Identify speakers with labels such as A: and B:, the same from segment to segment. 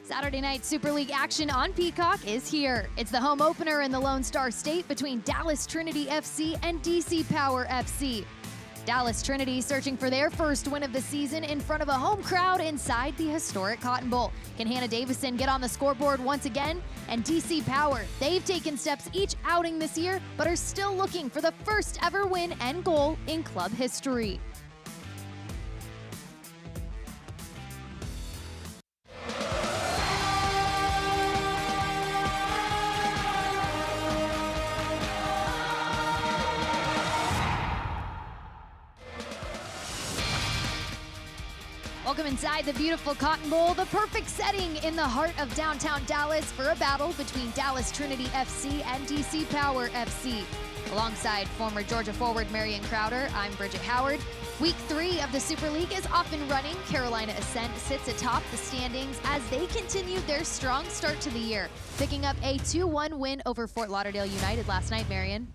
A: Saturday night Super League action on Peacock is here. It's the home opener in the Lone Star State between Dallas Trinity FC and DC Power FC. Dallas Trinity searching for their first win of the season in front of a home crowd inside the historic Cotton Bowl. Can Hannah Davison get on the scoreboard once again? And DC Power, they've taken steps each outing this year, but are still looking for the first ever win and goal in club history. Welcome inside the beautiful Cotton Bowl, the perfect setting in the heart of downtown Dallas for a battle between Dallas Trinity FC and DC Power FC. Alongside former Georgia forward Marion Crowder, I'm Bridget Howard. Week 3 of the Super League is off and running. Carolina Ascent sits atop the standings as they continue their strong start to the year, picking up a 2-1 win over Fort Lauderdale United last night, Marion.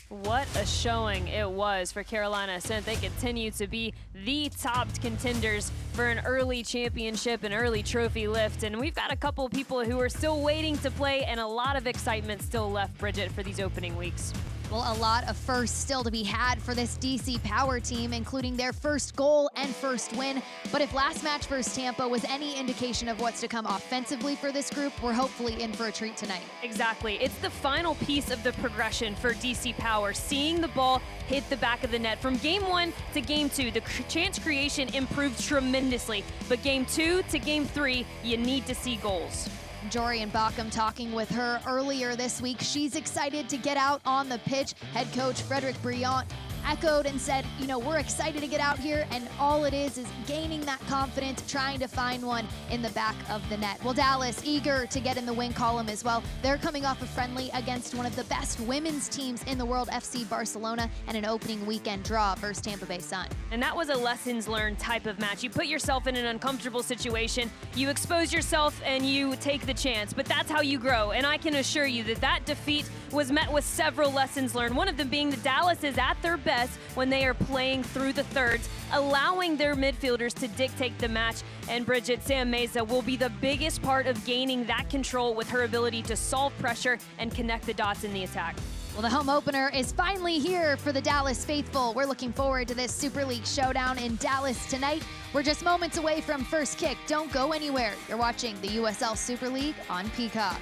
B: What a showing it was for Carolina Ascent. They continue to be the top contenders for an early championship, an early trophy lift. And we've got a couple of people who are still waiting to play and a lot of excitement still left, Bridget, for these opening weeks.
A: Well, a lot of firsts still to be had for this DC Power team, including their first goal and first win. But if last match versus Tampa was any indication of what's to come offensively for this group, we're hopefully in for a treat tonight.
B: Exactly. It's the final piece of the progression for DC Power, seeing the ball hit the back of the net. From game 1 to game 2, the chance creation improved tremendously. But game 2 to game 3, you need to see goals.
A: Jorian Bauckham talking with her earlier this week. She's excited to get out on the pitch. Head coach Frederick Briant echoed and said, you know, we're excited to get out here, and all it is gaining that confidence, trying to find one in the back of the net. Well, Dallas eager to get in the win column as well. They're coming off a friendly against one of the best women's teams in the world, FC Barcelona, and an opening weekend draw versus Tampa Bay Sun.
B: And that was a lessons learned type of match. You put yourself in an uncomfortable situation, you expose yourself, and you take the chance. But that's how you grow. And I can assure you that that defeat was met with several lessons learned. One of them being that Dallas is at their best when they are playing through the thirds, allowing their midfielders to dictate the match. And Bridget, Sam Meza will be the biggest part of gaining that control with her ability to solve pressure and connect the dots in the attack.
A: Well, the home opener is finally here for the Dallas faithful. We're looking forward to this Super League showdown in Dallas tonight. We're just moments away from first kick. Don't go anywhere. You're watching the USL Super League on Peacock.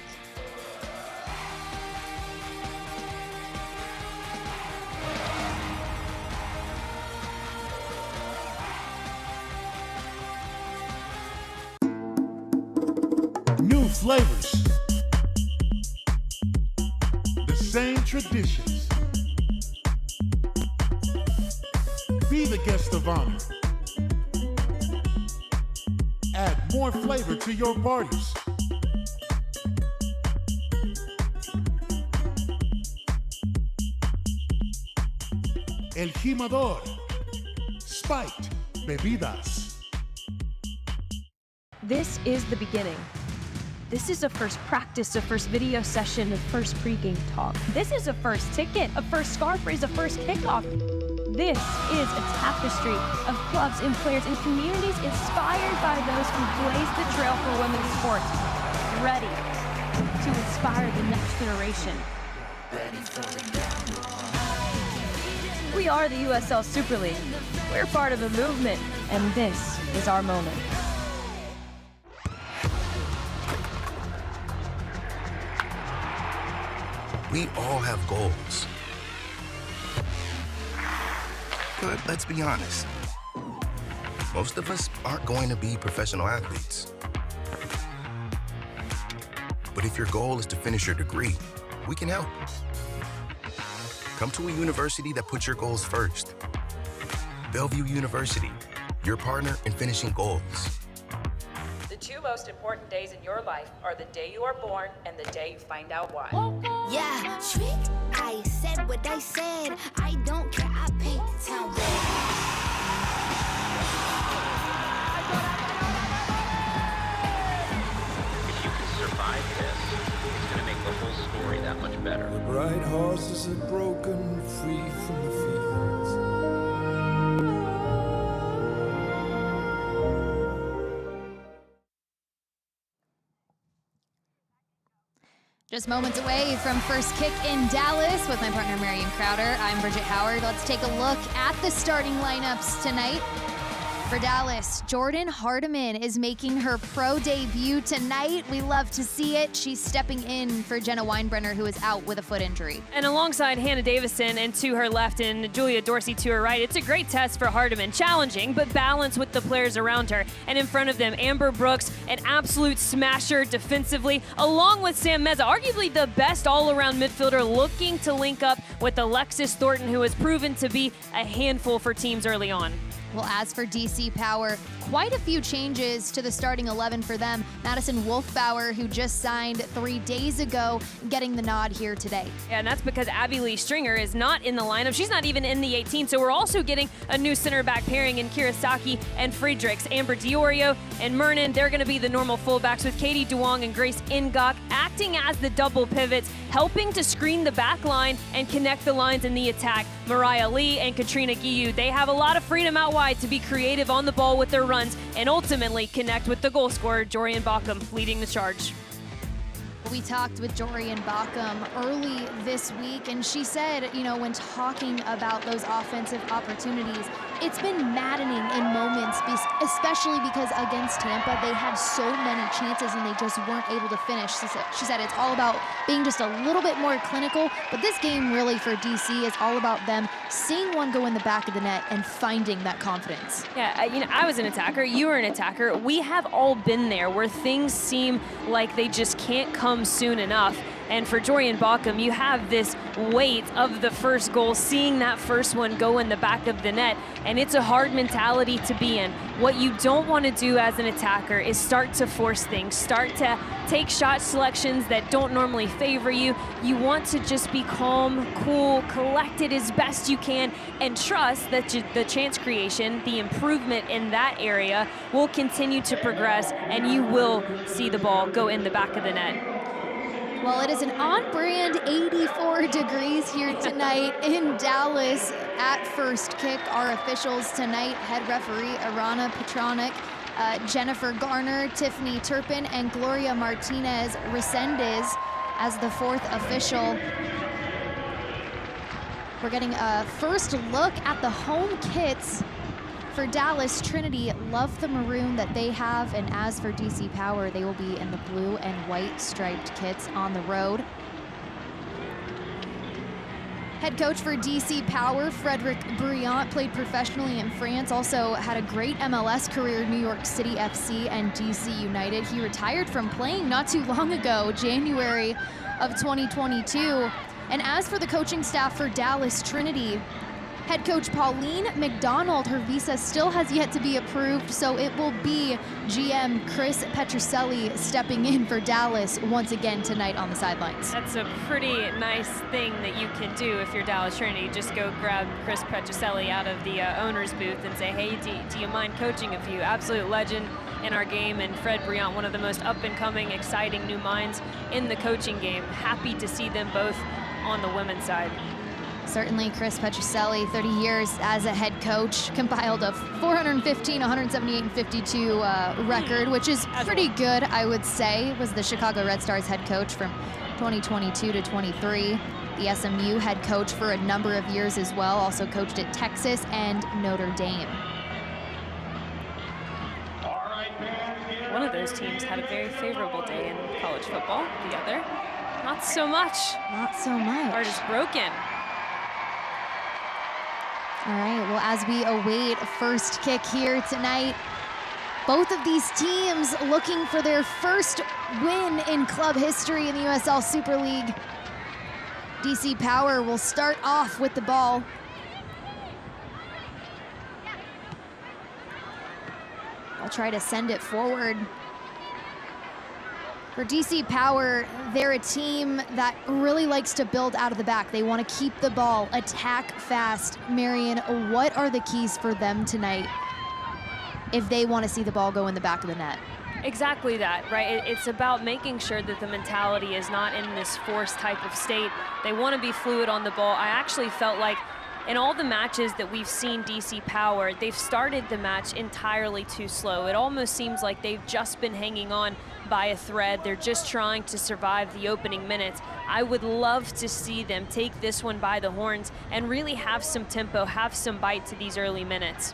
C: New flavors, the same traditions. Be the guest of honor. Add more flavor to your parties. El Jimador, spiked bebidas.
D: This is the beginning. This is a first practice, a first video session, a first pregame talk. This is a first ticket, a first scarf raise, a first kickoff. This is a tapestry of clubs and players and communities inspired by those who blazed the trail for women's sports, ready to inspire the next generation. We are the USL Super League. We're part of a movement, and this is our moment.
E: We all have goals. But let's be honest. Most of us aren't going to be professional athletes. But if your goal is to finish your degree, we can help. Come to a university that puts your goals first. Bellevue University, your partner in finishing goals.
F: The two most important days in your life are the day you are born and the day you find out why.
G: Yeah, trick. I said what I said. I don't care. I paint the town red.
H: If you can survive this, it's going to make the whole story that much better.
I: The bright horses are broken free from the fields.
A: Just moments away from first kick in Dallas with my partner Marion Crowder. I'm Bridget Howard. Let's take a look at the starting lineups tonight. For Dallas, Jordan Hardiman is making her pro debut tonight. We love to see it. She's stepping in for Jenna Weinbrenner, who is out with a foot injury.
B: And alongside Hannah Davison and to her left and Julia Dorsey to her right, it's a great test for Hardiman. Challenging, but balanced with the players around her. And in front of them, Amber Brooks, an absolute smasher defensively, along with Sam Meza, arguably the best all-around midfielder, looking to link up with Alexis Thornton, who has proven to be a handful for teams early on.
A: Well, as for DC Power, quite a few changes to the starting 11 for them. Madison Wolfbauer, who just signed 3 days ago, getting the nod here today.
B: Yeah, and that's because Abby Lee Stringer is not in the lineup. She's not even in the 18, so we're also getting a new center back pairing in Kirasaki and Friedrichs. Amber Diorio and Mernon, they're going to be the normal fullbacks with Katie Duong and Grace Ingok acting as the double pivots, helping to screen the back line and connect the lines in the attack. Mariah Lee and Katrina Guiu, they have a lot of freedom out wide to be creative on the ball with their runs and ultimately connect with the goal scorer, Jorian Bockham, leading the charge.
A: We talked with Jorian Bockham early this week, and she said, you know, when talking about those offensive opportunities, it's been maddening in moments, especially because against Tampa, they had so many chances and they just weren't able to finish. She said it's all about being just a little bit more clinical, but this game really for DC is all about them seeing one go in the back of the net and finding that confidence.
B: Yeah, you know, I was an attacker, you were an attacker. We have all been there where things seem like they just can't come soon enough. And for Jorian Bockham, you have this weight of the first goal, seeing that first one go in the back of the net, and it's a hard mentality to be in. What you don't want to do as an attacker is start to force things, start to take shot selections that don't normally favor you. You want to just be calm, cool, collected as best you can, and trust that the chance creation, the improvement in that area will continue to progress, and you will see the ball go in the back of the net.
A: Well, it is an on-brand 84 degrees here tonight in Dallas at first kick. Our officials tonight, head referee Arana Petronic, Jennifer Garner, Tiffany Turpin, and Gloria Martinez Resendez as the fourth official. We're getting a first look at the home kits for Dallas. Trinity love the maroon that they have, and as for DC Power, they will be in the blue and white striped kits on the road. Head coach for DC Power, Frederic Briant, played professionally in France, also had a great MLS career, New York City FC and DC United. He retired from playing not too long ago, January of 2022. And as for the coaching staff for Dallas Trinity, head coach Pauline McDonald, her visa still has yet to be approved, so it will be GM Chris Petrucelli stepping in for Dallas once again tonight on the sidelines.
B: That's a pretty nice thing that you can do if you're Dallas Trinity. Just go grab Chris Petrucelli out of the owner's booth and say, hey, do you mind coaching a few? Absolute legend in our game, and Fred Briant, one of the most up-and-coming, exciting new minds in the coaching game. Happy to see them both on the women's side.
A: Certainly Chris Petrucelli, 30 years as a head coach, compiled a 415, 178, and 52 record, which is pretty good, I would say. Was the Chicago Red Stars head coach from 2022 to 23. The SMU head coach for a number of years as well, also coached at Texas and Notre Dame.
B: One of those teams had a very favorable day in college football, the other, not so much.
A: Not so much.
B: Heart is broken.
A: All right, well, as we await first kick here tonight, both of these teams looking for their first win in club history in the USL Super League. DC Power will start off with the ball. I'll try to send it forward. For DC Power, they're a team that really likes to build out of the back. They want to keep the ball, attack fast. Marion, what are the keys for them tonight if they want to see the ball go in the back of the net?
B: Exactly that, right? It's about making sure that the mentality is not in this forced type of state. They want to be fluid on the ball. I actually felt like In all the matches that we've seen DC Power, they've started the match entirely too slow. It almost seems like they've just been hanging on by a thread. They're just trying to survive the opening minutes. I would love to see them take this one by the horns and really have some tempo, have some bite to these early minutes.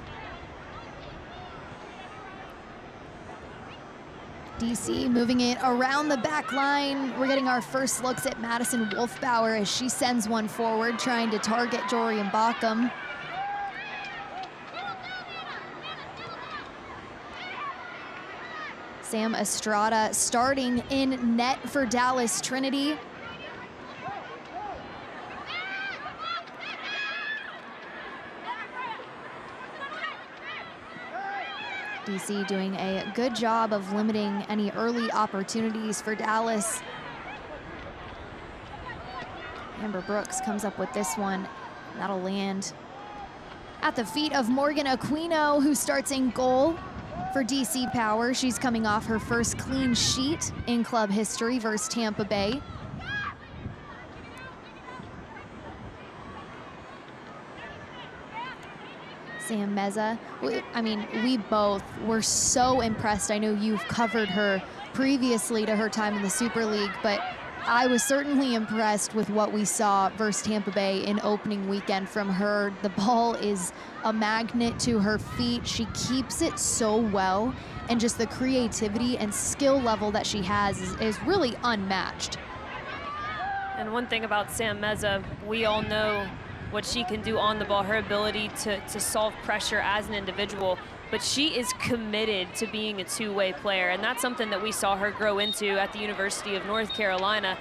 A: DC moving it around the back line. We're getting our first looks at Madison Wolfbauer as she sends one forward, trying to target Jorian Bockham. Sam Estrada starting in net for Dallas Trinity. DC doing a good job of limiting any early opportunities for Dallas. Amber Brooks comes up with this one. That'll land at the feet of Morgan Aquino, who starts in goal for DC Power. She's coming off her first clean sheet in club history versus Tampa Bay. Sam Meza, I mean, we both were so impressed. I know you've covered her previously to her time in the Super League, but I was certainly impressed with what we saw versus Tampa Bay in opening weekend from her. The ball is a magnet to her feet. She keeps it so well, and just the creativity and skill level that she has is really unmatched.
B: And one thing about Sam Meza, we all know what she can do on the ball, her ability to solve pressure as an individual, but she is committed to being a two-way player, and that's something that we saw her grow into at the University of North Carolina.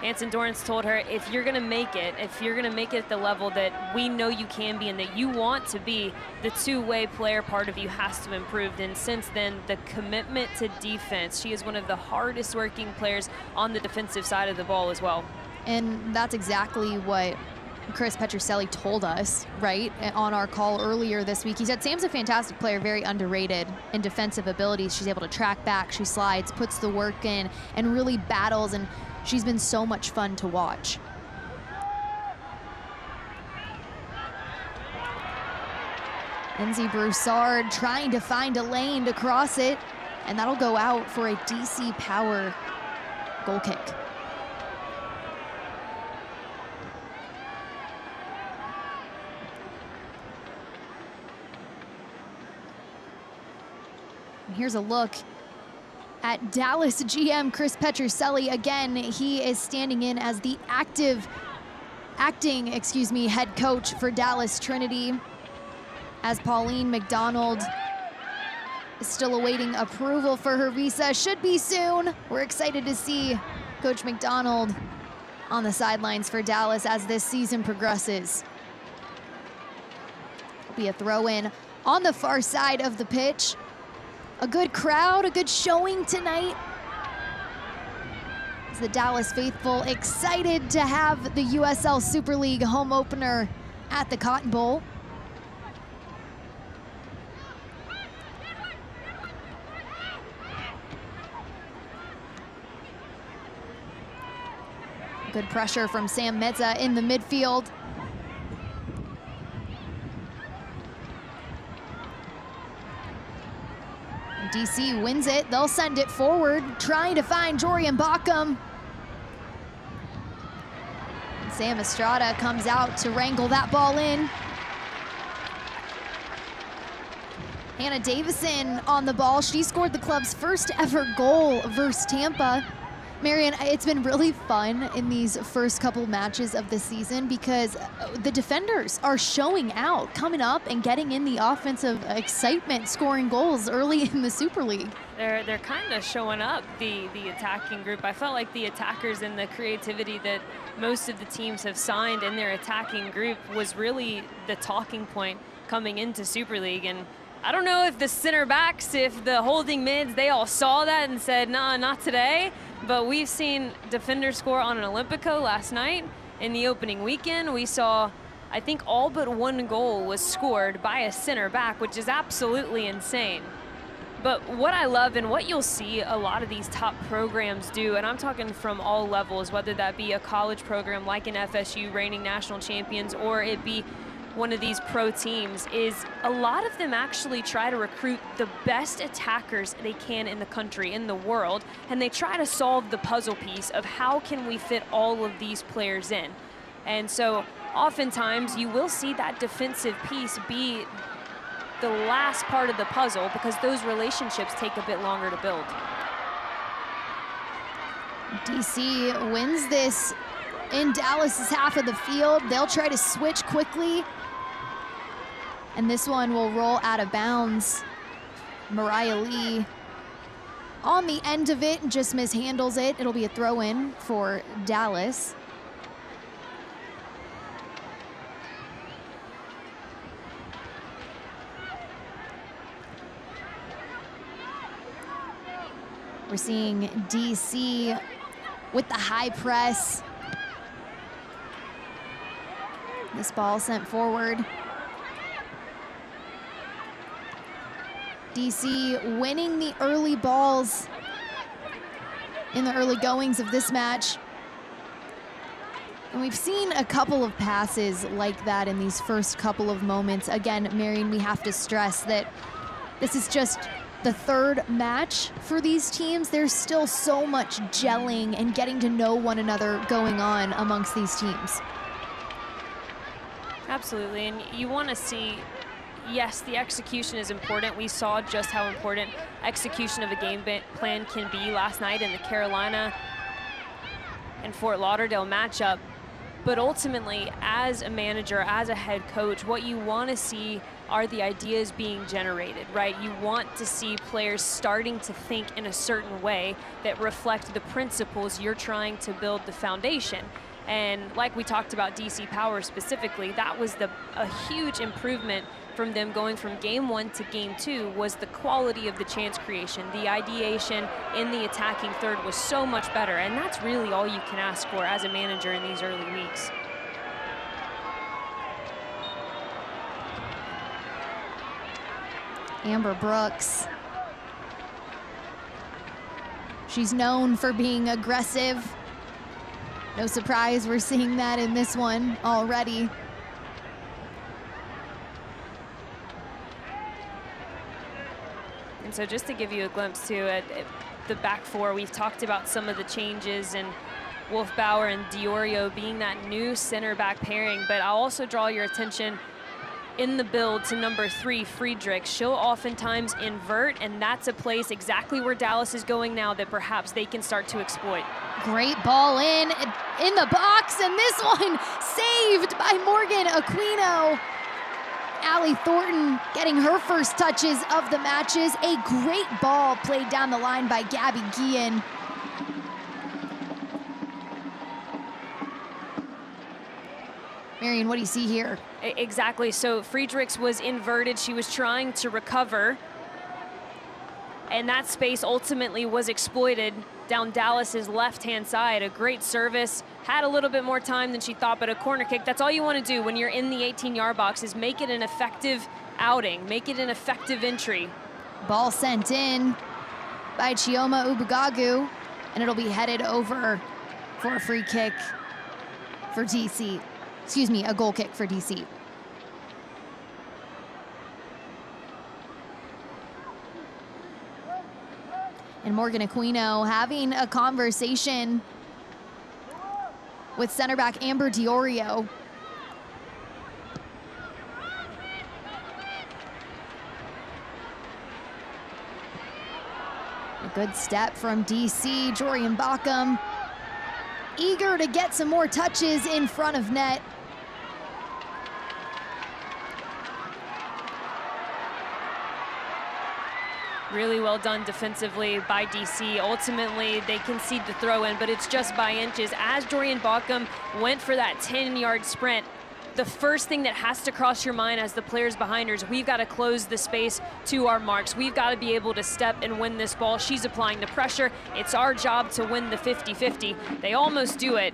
B: Anson Dorrance told her, if you're gonna make it at the level that we know you can be and that you want to be, the two-way player part of you has to improve. And since then, the commitment to defense, she is one of the hardest working players on the defensive side of the ball as well.
A: And that's exactly what Chris Petrucelli told us, right, on our call earlier this week. He said Sam's a fantastic player, very underrated in defensive abilities. She's able to track back, she slides, puts the work in, and really battles, and she's been so much fun to watch. Lindsay Broussard trying to find a lane to cross it, and that'll go out for a DC Power goal kick. Here's a look at Dallas GM Chris Petrucelli. Again, he is standing in as the acting head coach for Dallas Trinity, as Pauline McDonald is still awaiting approval for her visa. Should be soon. We're excited to see Coach McDonald on the sidelines for Dallas as this season progresses. It'll be a throw-in on the far side of the pitch. A good crowd, a good showing tonight. As the Dallas faithful excited to have the USL Super League home opener at the Cotton Bowl. Good pressure from Sam Meza in the midfield. DC wins it. They'll send it forward, trying to find Jorian Bockham. And Sam Estrada comes out to wrangle that ball in. Hannah Davison on the ball. She scored the club's first ever goal versus Tampa. Marian, it's been really fun in these first couple matches of the season because the defenders are showing out, coming up and getting in the offensive excitement, scoring goals early in the Super League.
B: They're kind of showing up, the attacking group. I felt like the attackers and the creativity that most of the teams have signed in their attacking group was really the talking point coming into Super League. And I don't know if the center backs, if the holding mids, they all saw that and said, nah, not today. But we've seen defenders score on an Olympico last night. In the opening weekend, we saw, I think all but one goal was scored by a center back, which is absolutely insane. But what I love and what you'll see a lot of these top programs do, and I'm talking from all levels, whether that be a college program like an FSU, reigning national champions, or it be one of these pro teams is a lot of them actually try to recruit the best attackers they can in the country, in the world, and they try to solve the puzzle piece of how can we fit all of these players in. And so oftentimes you will see that defensive piece be the last part of the puzzle because those relationships take a bit longer to build.
A: DC wins this in Dallas's half of the field. They'll try to switch quickly, and this one will roll out of bounds. Mariah Lee on the end of it and just mishandles it. It'll be a throw-in for Dallas. We're seeing DC with the high press. This ball sent forward. DC winning the early balls in the early goings of this match. And we've seen a couple of passes like that in these first couple of moments. Again, Marion, we have to stress that this is just the third match for these teams. There's still so much gelling and getting to know one another going on amongst these teams.
B: Absolutely, and you want to see, yes, the execution is important. We saw just how important execution of a game plan can be last night in the Carolina and Fort Lauderdale matchup. But ultimately, as a manager, as a head coach, what you want to see are the ideas being generated, right? You want to see players starting to think in a certain way that reflect the principles you're trying to build the foundation. And like we talked about DC Power specifically, that was a huge improvement from them going from game 1 to game 2 was the quality of the chance creation. The ideation in the attacking third was so much better, and that's really all you can ask for as a manager in these early weeks.
A: Amber Brooks. She's known for being aggressive. No surprise, we're seeing that in this one already.
B: And so just to give you a glimpse too at the back four, we've talked about some of the changes and Wolfbauer and Diorio being that new center back pairing, but I'll also draw your attention in the build to number 3, Friedrich. She'll oftentimes invert, and that's a place exactly where Dallas is going now that perhaps they can start to exploit.
A: Great ball in the box, and this one saved by Morgan Aquino. Allie Thornton getting her first touches of the matches. A great ball played down the line by Gabby Guillen. Marion, what do you see here?
B: Exactly, so Friedrichs was inverted. She was trying to recover, and that space ultimately was exploited down Dallas's left-hand side. A great service, had a little bit more time than she thought, but a corner kick, that's all you want to do when you're in the 18-yard box is make it an effective outing, make it an effective entry.
A: Ball sent in by Chioma Ubagagu, and it'll be headed over for a free kick for DC. Excuse me, a goal kick for DC. And Morgan Aquino having a conversation with center back Amber Diorio. A good step from DC, Jorian Bockham, eager to get some more touches in front of net.
B: Really well done defensively by DC. Ultimately, they concede the throw in, but it's just by inches. As Jorian Bockham went for that 10-yard sprint, the first thing that has to cross your mind as the players behind her is we've got to close the space to our marks. We've got to be able to step and win this ball. She's applying the pressure. It's our job to win the 50-50. They almost do it.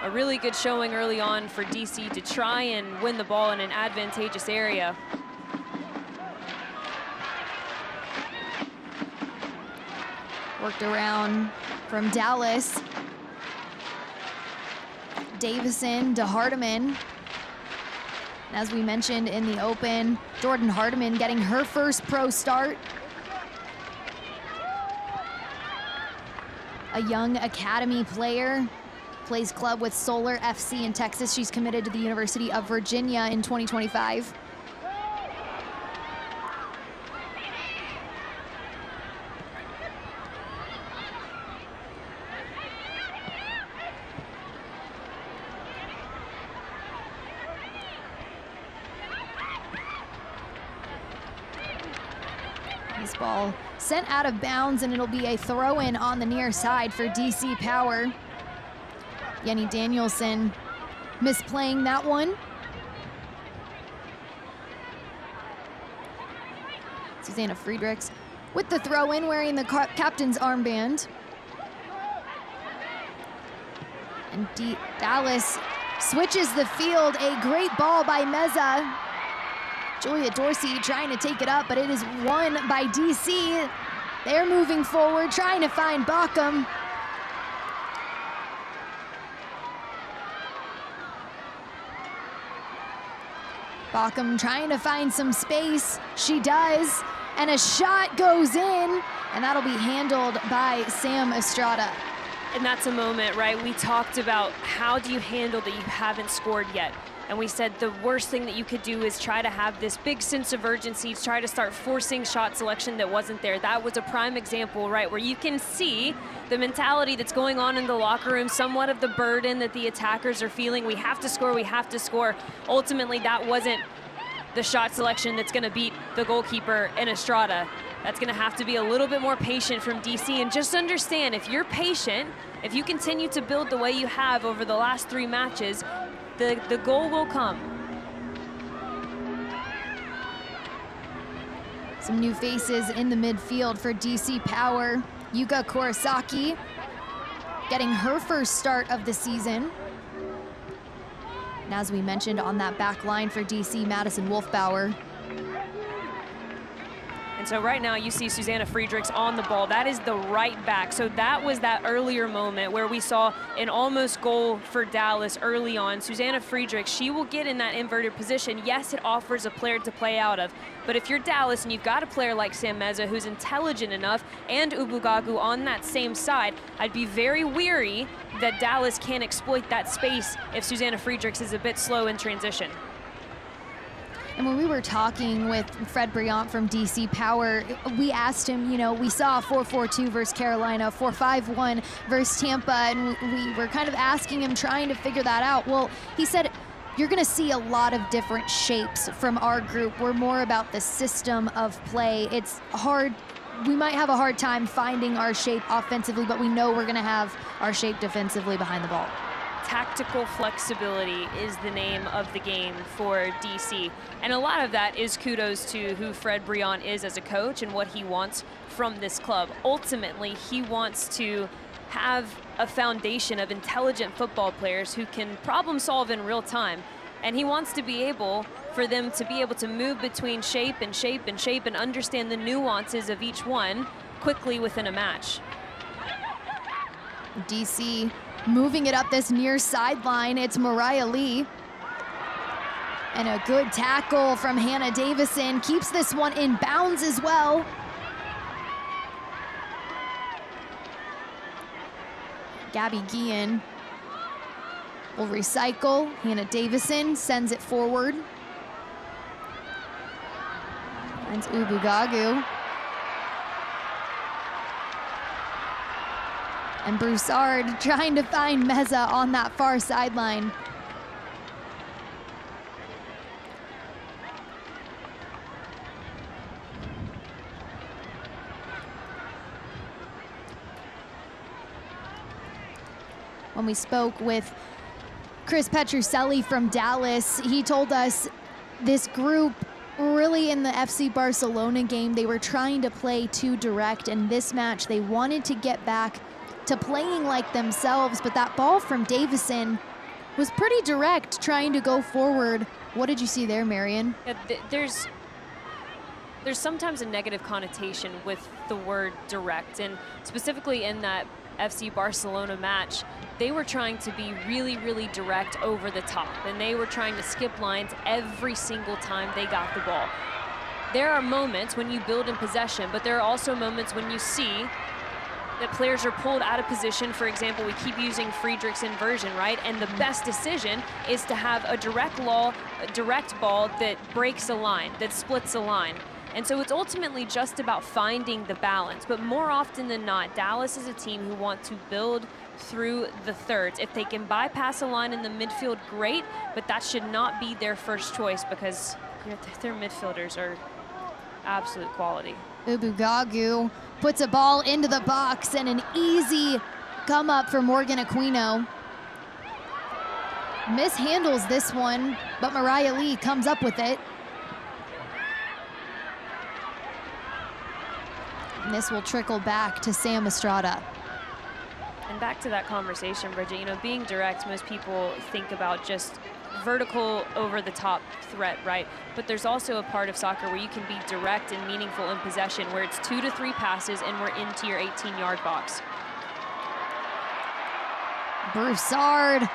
B: A really good showing early on for DC to try and win the ball in an advantageous area.
A: Worked around from Dallas. Davison to Hardiman. As we mentioned in the open, Jordan Hardiman getting her first pro start. A young academy player, plays club with Solar FC in Texas. She's committed to the University of Virginia in 2025. This ball sent out of bounds, and it'll be a throw-in on the near side for DC Power. Jenny Danielson misplaying that one. Susanna Friedrichs with the throw-in, wearing the captain's armband. And Dallas switches the field. A great ball by Meza. Julia Dorsey trying to take it up, but it is won by DC. They're moving forward, trying to find Bockham. Bockham trying to find some space. She does, and a shot goes in, and that'll be handled by Sam Estrada.
B: And that's a moment, right? We talked about how do you handle that you haven't scored yet. And we said the worst thing that you could do is try to have this big sense of urgency, try to start forcing shot selection that wasn't there. That was a prime example, right, where you can see the mentality that's going on in the locker room, somewhat of the burden that the attackers are feeling. We have to score, we have to score. Ultimately, that wasn't the shot selection that's gonna beat the goalkeeper in Estrada. That's gonna have to be a little bit more patient from DC, and just understand, if you're patient, if you continue to build the way you have over the last 3 matches, the goal will come.
A: Some new faces in the midfield for DC Power. Yuka Kurosaki getting her first start of the season. And as we mentioned, on that back line for DC, Madison Wolfbauer.
B: And so right now you see Susanna Friedrichs on the ball. That is the right back. So that was that earlier moment where we saw an almost goal for Dallas early on. Susanna Friedrichs, she will get in that inverted position. Yes, it offers a player to play out of. But if you're Dallas and you've got a player like Sam Meza who's intelligent enough, and Ubugagu on that same side, I'd be very weary that Dallas can't exploit that space if Susanna Friedrichs is a bit slow in transition.
A: And when we were talking with Fred Briant from DC Power, we asked him, you know, we saw 4-4-2 versus Carolina, 4-5-1 versus Tampa, and we were kind of asking him, trying to figure that out. Well, he said, you're gonna see a lot of different shapes from our group. We're more about the system of play. It's hard, we might have a hard time finding our shape offensively, but we know we're gonna have our shape defensively behind the ball.
B: Tactical flexibility is the name of the game for DC. And a lot of that is kudos to who Fred Briant is as a coach and what he wants from this club. Ultimately, he wants to have a foundation of intelligent football players who can problem solve in real time. And he wants to be able for them to be able to move between shape and shape and shape and understand the nuances of each one quickly within a match.
A: DC moving it up this near sideline. It's Mariah Lee. And a good tackle from Hannah Davison. Keeps this one in bounds as well. Gabby Guillen will recycle. Hannah Davison sends it forward. And Ubugagu. And Broussard trying to find Meza on that far sideline. When we spoke with Chris Petrucelli from Dallas, he told us this group really in the FC Barcelona game, they were trying to play too direct. And this match, they wanted to get back to playing like themselves, but that ball from Davison was pretty direct, trying to go forward. What did you see there, Marion?
B: Yeah, there's sometimes a negative connotation with the word direct, and specifically in that FC Barcelona match, they were trying to be really, really direct over the top, and they were trying to skip lines every single time they got the ball. There are moments when you build in possession, but there are also moments when you see that players are pulled out of position. For example, we keep using Friedrich's inversion, right? And the best decision is to have a direct ball that breaks a line, that splits a line. And so it's ultimately just about finding the balance. But more often than not, Dallas is a team who want to build through the thirds. If they can bypass a line in the midfield, great, but that should not be their first choice because their midfielders are absolute quality.
A: Ubugagu puts a ball into the box and an easy come up for Morgan Aquino. Mishandles this one, but Mariah Lee comes up with it. And this will trickle back to Sam Estrada.
B: And back to that conversation, Bridget, you know, being direct, most people think about just vertical over the top threat, right? But there's also a part of soccer where you can be direct and meaningful in possession, where it's 2 to 3 passes and we're into your 18-yard box.
A: Broussard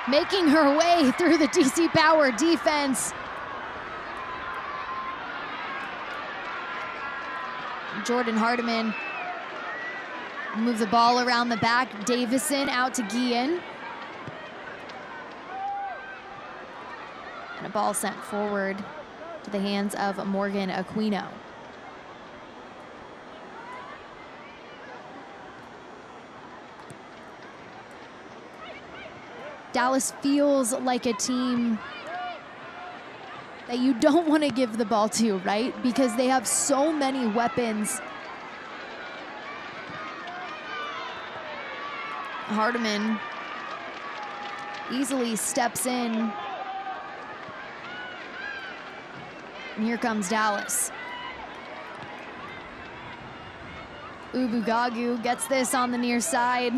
A: making her way through the DC Power defense. Jordan Hardiman move the ball around the back. Davison out to Guillen. And a ball sent forward to the hands of Morgan Aquino. Dallas feels like a team that you don't want to give the ball to, right? Because they have so many weapons. Hardiman easily steps in. And here comes Dallas. Ubugagu gets this on the near side.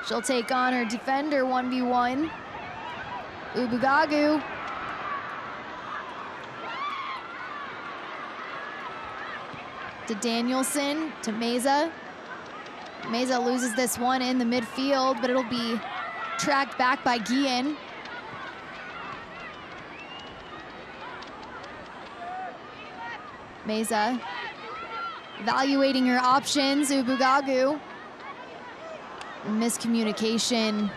A: She'll take on her defender 1v1. Ubugagu. To Danielson, to Meza. Meza loses this one in the midfield, but it'll be tracked back by Guillen. Meza evaluating her options. Ubugagu. Miscommunication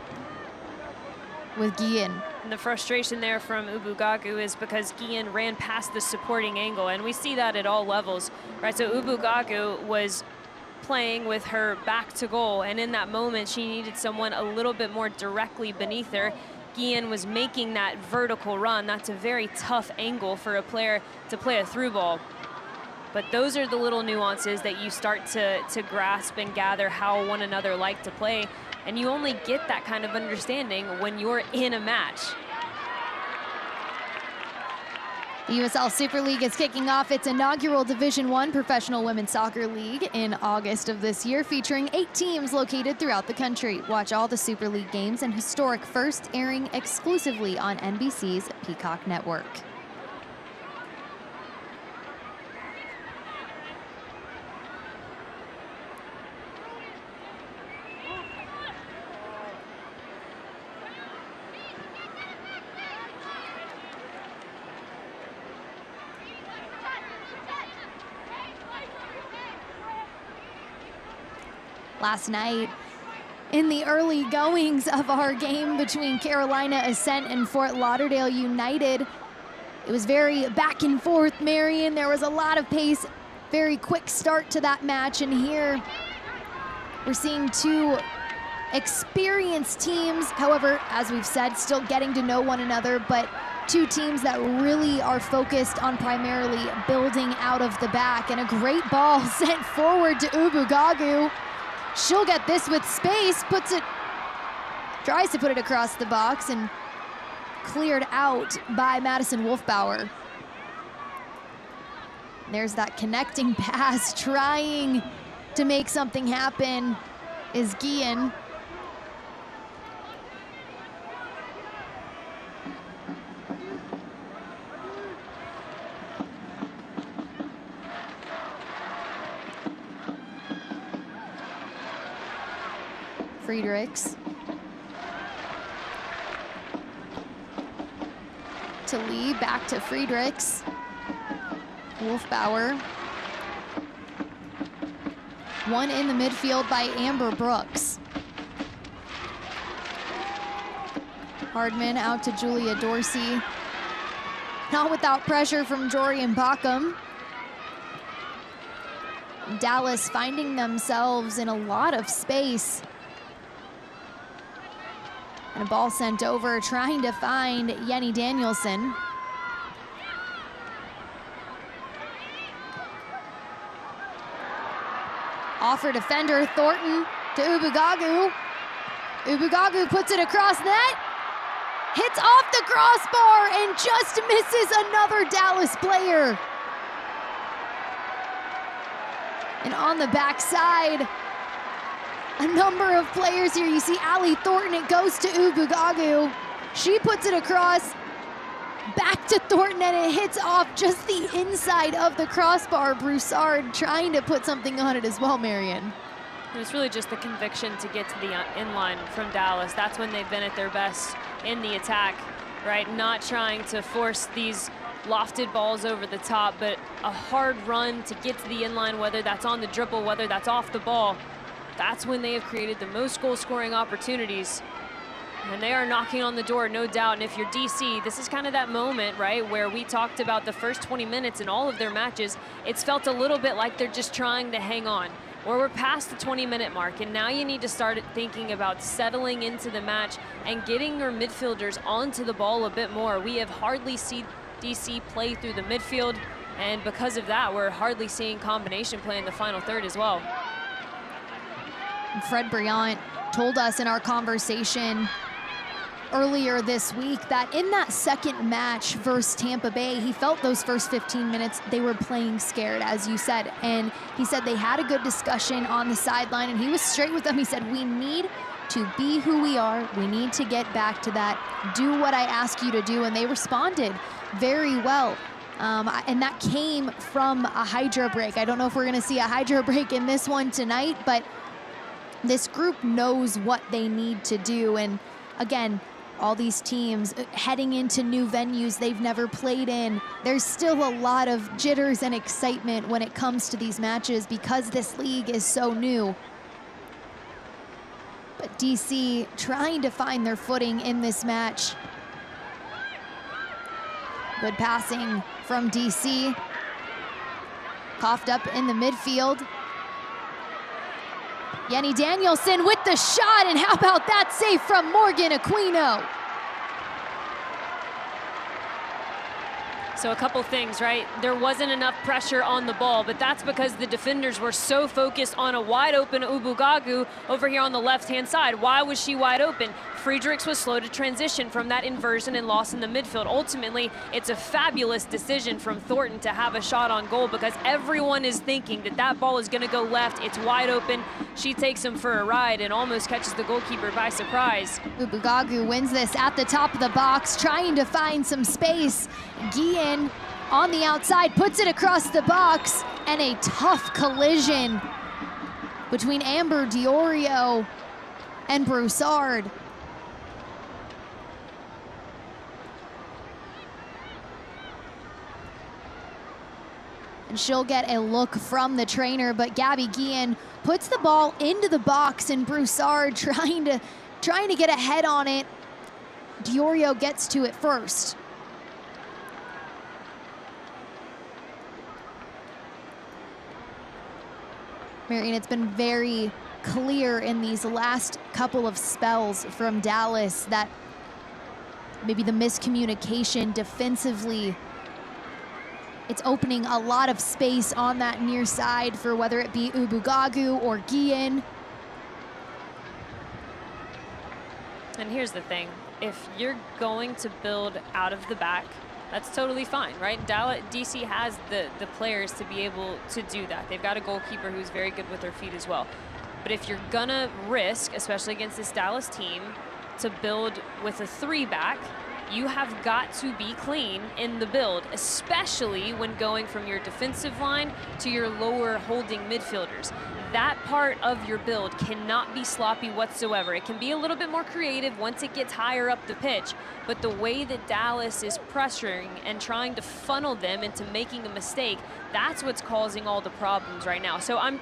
A: with Guillen.
B: And the frustration there from Ubugagu is because Guillen ran past the supporting angle, and we see that at all levels, right? So Ubugagu was playing with her back to goal, and in that moment she needed someone a little bit more directly beneath her. Guillen was making that vertical run. That's a very tough angle for a player to play a through ball. But those are the little nuances that you start to grasp and gather how one another like to play. And you only get that kind of understanding when you're in a match.
A: The USL Super League is kicking off its inaugural Division I professional women's soccer league in August of this year, featuring 8 teams located throughout the country. Watch all the Super League games and historic first airing exclusively on NBC's Peacock Network. Last night, in the early goings of our game between Carolina Ascent and Fort Lauderdale United, it was very back and forth, Marion. There was a lot of pace, very quick start to that match, and here we're seeing 2 experienced teams. However, as we've said, still getting to know one another, but 2 teams that really are focused on primarily building out of the back. And a great ball sent forward to Ubugagu. She'll get this with space, tries to put it across the box and cleared out by Madison Wolfbauer. There's that connecting pass, trying to make something happen is Guillen. Friedrichs to Lee, back to Friedrichs. Wolfbauer. One in the midfield by Amber Brooks. Hardman out to Julia Dorsey. Not without pressure from Jorian Bockham. Dallas finding themselves in a lot of space. And a ball sent over, trying to find Jenny Danielson. Offer defender, Thornton to Ubugagu. Ubugagu puts it across net. Hits off the crossbar and just misses another Dallas player. And on the backside, a number of players here. You see Allie Thornton, it goes to Ubugagu. She puts it across, back to Thornton, and it hits off just the inside of the crossbar. Broussard trying to put something on it as well, Marion.
B: It was really just the conviction to get to the inline from Dallas. That's when they've been at their best in the attack, right? Not trying to force these lofted balls over the top, but a hard run to get to the inline, whether that's on the dribble, whether that's off the ball. That's when they have created the most goal-scoring opportunities. And they are knocking on the door, no doubt. And if you're DC, this is kind of that moment, right, where we talked about the first 20 minutes in all of their matches. It's felt a little bit like they're just trying to hang on. Where we're past the 20-minute mark, and now you need to start thinking about settling into the match and getting your midfielders onto the ball a bit more. We have hardly seen DC play through the midfield, and because of that, we're hardly seeing combination play in the final third as well.
A: Fred Briant told us in our conversation earlier this week that in that second match versus Tampa Bay, he felt those first 15 minutes they were playing scared, as you said. And he said they had a good discussion on the sideline, and he was straight with them. He said, we need to be who we are. We need to get back to that. Do what I ask you to do. And they responded very well. And that came from a hydro break. I don't know if we're going to see a hydro break in this one tonight, but this group knows what they need to do. And again, all these teams heading into new venues they've never played in. There's still a lot of jitters and excitement when it comes to these matches because this league is so new. But DC trying to find their footing in this match. Good passing from DC. Coughed up in the midfield. Jenny Danielson with the shot, and how about that save from Morgan Aquino?
B: So a couple things, right? There wasn't enough pressure on the ball, but that's because the defenders were so focused on a wide open Ubugagu over here on the left-hand side. Why was she wide open? Friedrichs was slow to transition from that inversion and loss in the midfield. Ultimately, it's a fabulous decision from Thornton to have a shot on goal because everyone is thinking that that ball is going to go left. It's wide open. She takes him for a ride and almost catches the goalkeeper by surprise.
A: Ubugagu wins this at the top of the box, trying to find some space. Guillen on the outside puts it across the box, and a tough collision between Amber Diorio and Broussard. And she'll get a look from the trainer, but Gabby Guillen puts the ball into the box, and Broussard trying to get ahead on it. Diorio gets to it first. Marion, it's been very clear in these last couple of spells from Dallas that maybe the miscommunication defensively, it's opening a lot of space on that near side for whether it be Ubugagu or Guillen.
B: And here's the thing, if you're going to build out of the back, that's totally fine, right? DC has the players to be able to do that. They've got a goalkeeper who's very good with her feet as well. But if you're gonna risk, especially against this Dallas team, to build with a 3-back, you have got to be clean in the build, especially when going from your defensive line to your lower holding midfielders. That part of your build cannot be sloppy whatsoever. It can be a little bit more creative once it gets higher up the pitch, but the way that Dallas is pressuring and trying to funnel them into making a mistake, that's what's causing all the problems right now. So I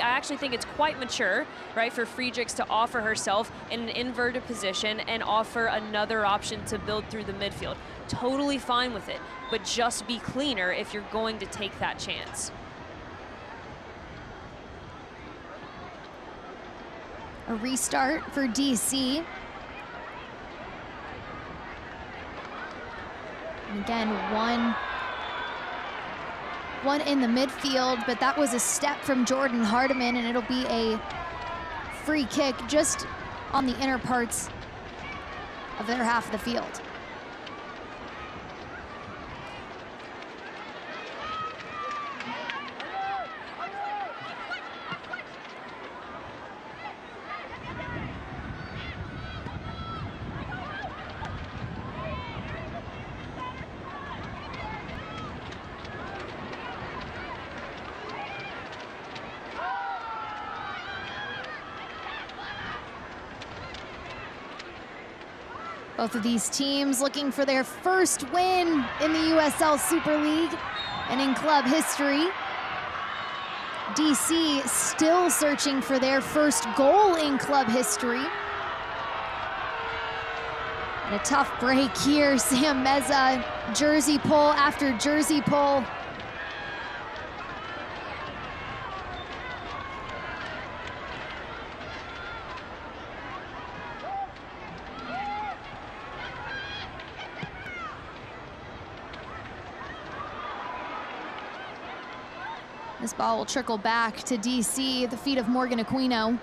B: actually think it's quite mature, right, for Friedrichs to offer herself in an inverted position and offer another option to build through the midfield. Totally fine with it, but just be cleaner if you're going to take that chance.
A: A restart for DC. And again, one in the midfield, but that was a step from Jordan Hardiman, and it'll be a free kick just on the inner parts of their half of the field. Both of these teams looking for their first win in the USL Super League and in club history. DC still searching for their first goal in club history. And a tough break here. Sam Meza, jersey pull after jersey pull. This ball will trickle back to DC at the feet of Morgan Aquino.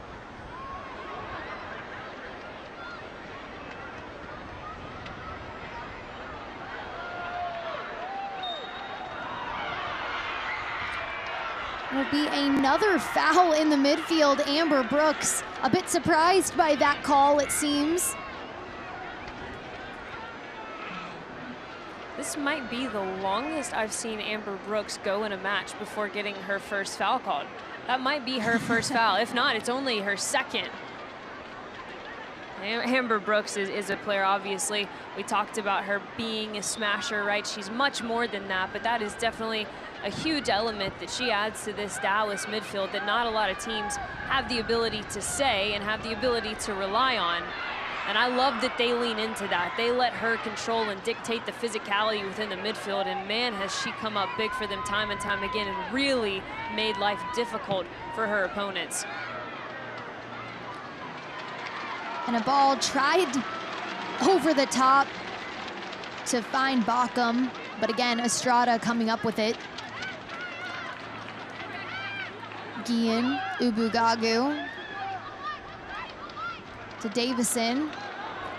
A: Will be another foul in the midfield. Amber Brooks, a bit surprised by that call, it seems.
B: This might be the longest I've seen Amber Brooks go in a match before getting her first foul called. That might be her first foul. If not, it's only her second. Amber Brooks is a player, obviously. We talked about her being a smasher, right? She's much more than that, but that is definitely a huge element that she adds to this Dallas midfield that not a lot of teams have the ability to say and have the ability to rely on. And I love that they lean into that. They let her control and dictate the physicality within the midfield, and man, has she come up big for them time and time again and really made life difficult for her opponents.
A: And a ball tried over the top to find Bockham, but again, Estrada coming up with it. Gian Ubugagu to Davison,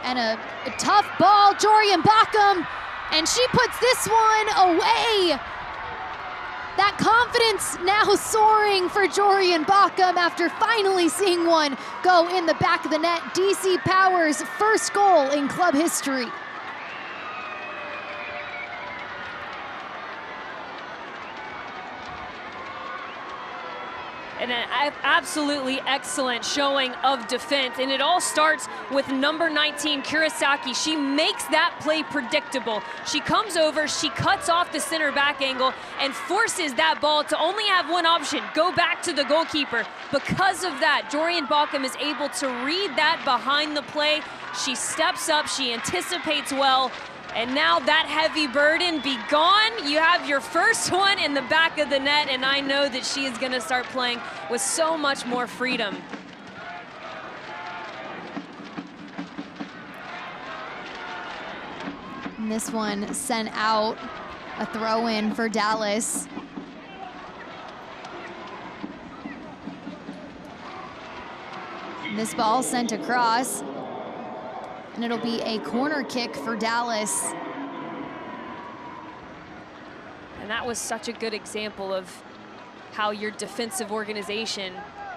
A: and a tough ball, Jorian Bockham, and she puts this one away. That confidence now soaring for Jorian Bockham after finally seeing one go in the back of the net. DC Power's first goal in club history.
B: And an absolutely excellent showing of defense. And it all starts with number 19, Kurosaki. She makes that play predictable. She comes over, she cuts off the center back angle and forces that ball to only have one option, go back to the goalkeeper. Because of that, Jorian Bockham is able to read that behind the play. She steps up, she anticipates well, and now that heavy burden be gone. You have your first one in the back of the net, and I know that she is going to start playing with so much more freedom.
A: And this one sent out, a throw-in for Dallas. And this ball sent across. And it'll be a corner kick for Dallas.
B: And that was such a good example of how your defensive organization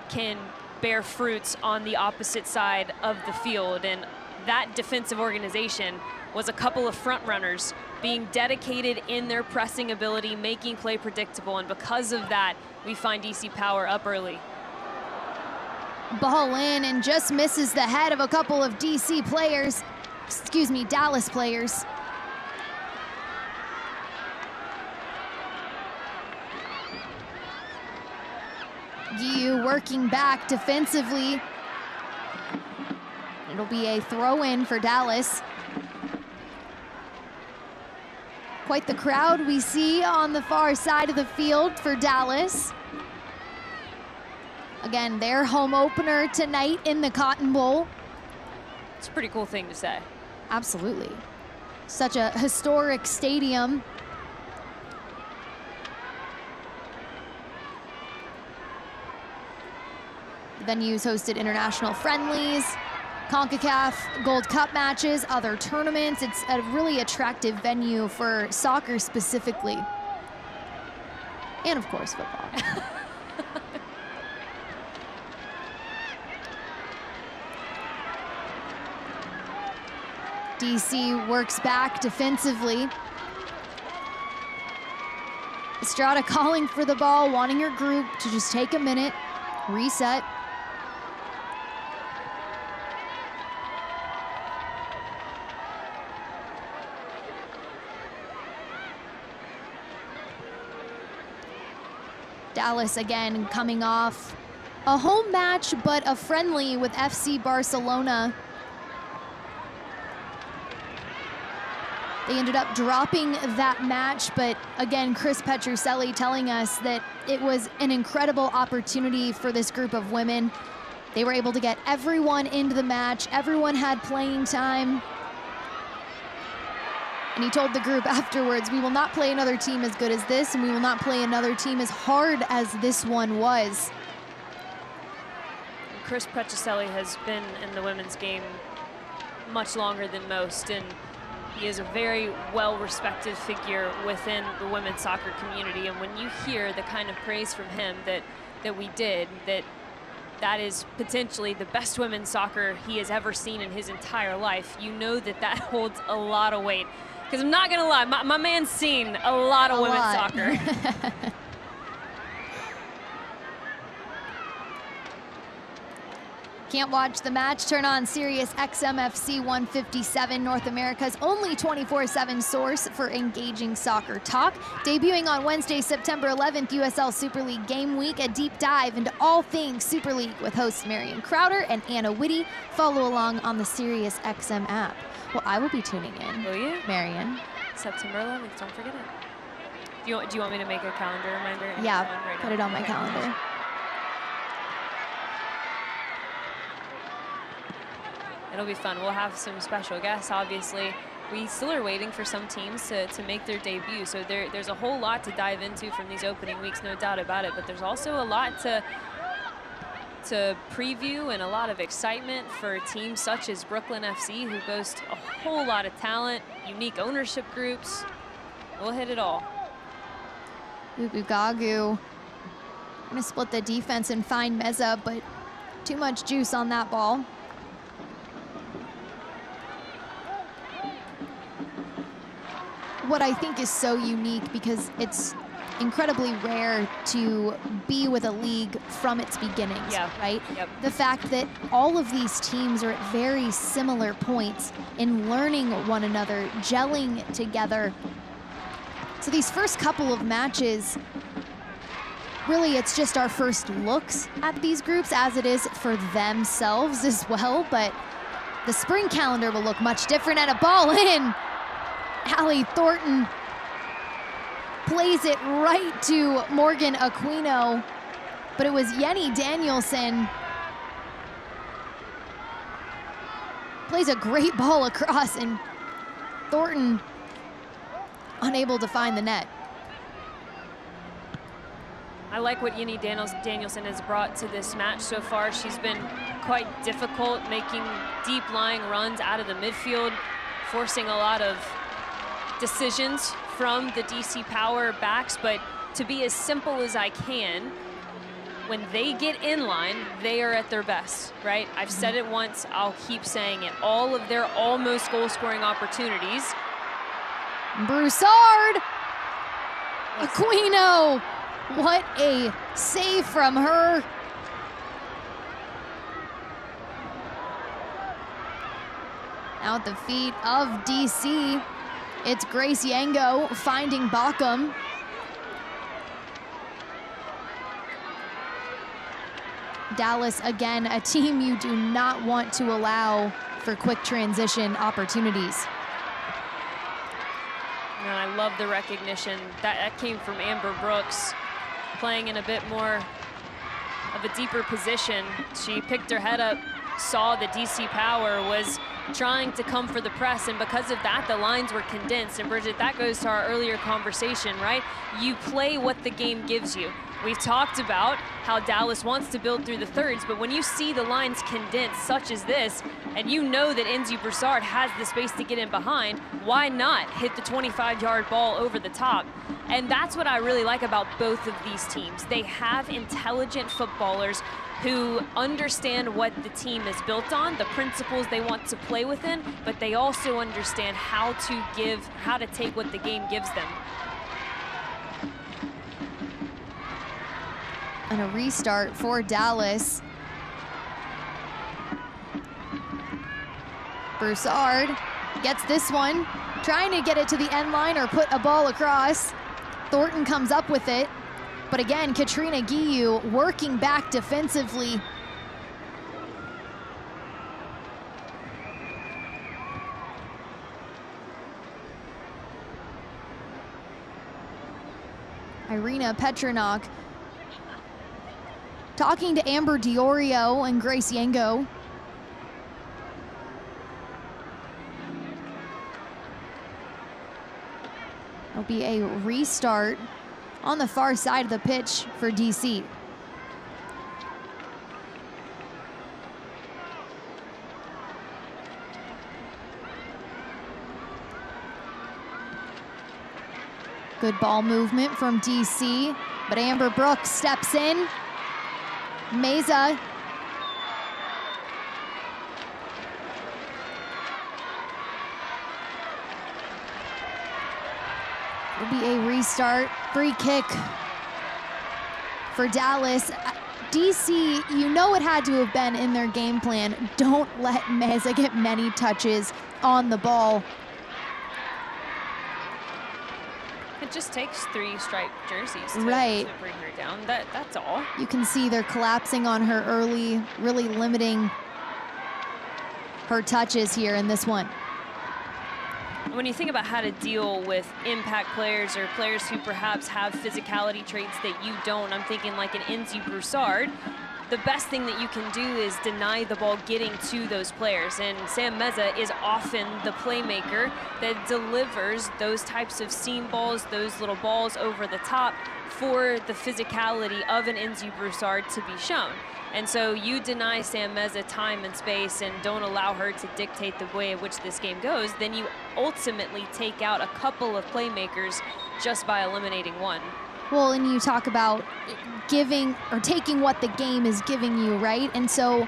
B: can bear fruits on the opposite side of the field. And that defensive organization was a couple of front runners being dedicated in their pressing ability, making play predictable, and because of that, we find DC Power up early.
A: Ball in and just misses the head of a couple of DC players, excuse me, Dallas players. Yu working back defensively. It'll be a throw-in for Dallas. Quite the crowd we see on the far side of the field for Dallas. Again, their home opener tonight in the Cotton Bowl.
B: It's a pretty cool thing to say.
A: Absolutely. Such a historic stadium. The venue's hosted international friendlies, CONCACAF Gold Cup matches, other tournaments. It's a really attractive venue for soccer specifically. And of course, football. DC works back defensively. Estrada calling for the ball, wanting her group to just take a minute, reset. Dallas again coming off a home match, but a friendly with FC Barcelona. They ended up dropping that match, but again, Chris Petrucelli telling us that it was an incredible opportunity for this group of women. They were able to get everyone into the match. Everyone had playing time. And he told the group afterwards, we will not play another team as good as this, and we will not play another team as hard as this one was.
B: Chris Petrucelli has been in the women's game much longer than most, and he is a very well-respected figure within the women's soccer community. And when you hear the kind of praise from him that we did, that is potentially the best women's soccer he has ever seen in his entire life, you know that holds a lot of weight. Because I'm not gonna lie, my man's seen a lot of women's soccer.
A: Can't watch the match? Turn on Sirius XMFC 157, North America's only 24/7 source for engaging soccer talk. Debuting on Wednesday, September 11th, USL Super League Game Week, a deep dive into all things Super League with hosts Marion Crowder and Anna Whitty. Follow along on the Sirius XM app. Well, I will be tuning in.
B: Will you?
A: Marion.
B: September 11th, don't forget it. Do you want me to make a calendar reminder?
A: Yeah, put it on my calendar.
B: It'll be fun. We'll have some special guests, obviously. We still are waiting for some teams to make their debut, so there's a whole lot to dive into from these opening weeks, no doubt about it, but there's also a lot to preview and a lot of excitement for teams such as Brooklyn FC, who boast a whole lot of talent, unique ownership groups. We'll hit it all.
A: Ubugagu gonna split the defense and find Meza, but too much juice on that ball. What I think is so unique, because it's incredibly rare to be with a league from its beginnings, right?
B: Yep.
A: The fact that all of these teams are at very similar points in learning one another, gelling together. So these first couple of matches, really it's just our first looks at these groups, as it is for themselves as well, but the spring calendar will look much different. And a ball in. Allie Thornton plays it right to Morgan Aquino, but it was Yenny Danielson. Plays a great ball across, and Thornton unable to find the net.
B: I like what Yenny Danielson has brought to this match so far. She's been quite difficult, making deep lying runs out of the midfield, forcing a lot of decisions from the DC Power backs, but to be as simple as I can, when they get in line, they are at their best, right? I've said it once, I'll keep saying it. All of their almost goal-scoring opportunities.
A: Broussard! Aquino! What a save from her. Now at the feet of DC, it's Grace Yango finding Backham. Dallas, again, a team you do not want to allow for quick transition opportunities.
B: And I love the recognition. That came from Amber Brooks, playing in a bit more of a deeper position. She picked her head up, saw that DC Power was trying to come for the press, and because of that, the lines were condensed. And Bridget, that goes to our earlier conversation, right? You play what the game gives you. We've talked about how Dallas wants to build through the thirds, but when you see the lines condensed such as this, and you know that Enzi Broussard has the space to get in behind, why not hit the 25-yard ball over the top? And that's what I really like about both of these teams. They have intelligent footballers who understand what the team is built on, the principles they want to play within, but they also understand how to take what the game gives them.
A: And a restart for Dallas. Broussard gets this one, trying to get it to the end line or put a ball across. Thornton comes up with it. But again, Katrina Guiu working back defensively. Irina Petronok talking to Amber Diorio and Grace Yango. It'll be a restart on the far side of the pitch for DC. Good ball movement from DC, but Amber Brooks steps in. Meza. It'll be a restart, free kick for Dallas. DC, you know it had to have been in their game plan. Don't let Meza get many touches on the ball.
B: It just takes 3 striped jerseys to bring her down. That's all.
A: You can see they're collapsing on her early, really limiting her touches here in this one.
B: When you think about how to deal with impact players or players who perhaps have physicality traits that you don't, I'm thinking like an Enzi Broussard. The best thing that you can do is deny the ball getting to those players. And Sam Meza is often the playmaker that delivers those types of seam balls, those little balls over the top for the physicality of an Enzi Broussard to be shown. And so you deny Sam Meza time and space and don't allow her to dictate the way in which this game goes, then you ultimately take out a couple of playmakers just by eliminating one.
A: Well, and you talk about giving or taking what the game is giving you, right? And so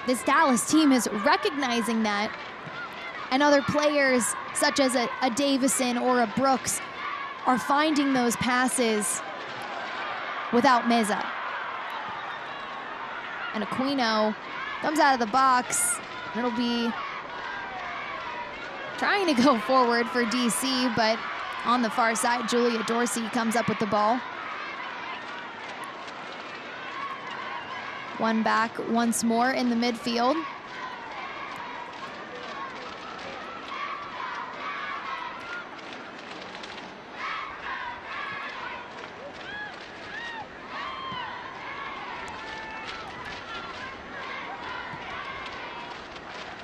A: this Dallas team is recognizing that, and other players such as a Davison or a Brooks are finding those passes without Meza. And Aquino comes out of the box. It'll be trying to go forward for DC, but on the far side, Julia Dorsey comes up with the ball. One back once more in the midfield.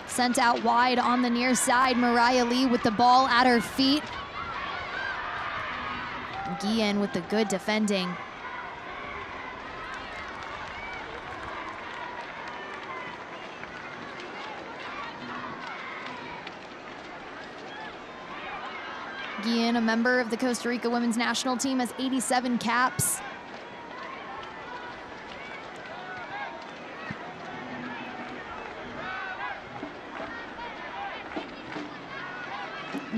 A: Sent out wide on the near side. Mariah Lee with the ball at her feet. Guillen with the good defending. Guillen, a member of the Costa Rica women's national team, has 87 caps.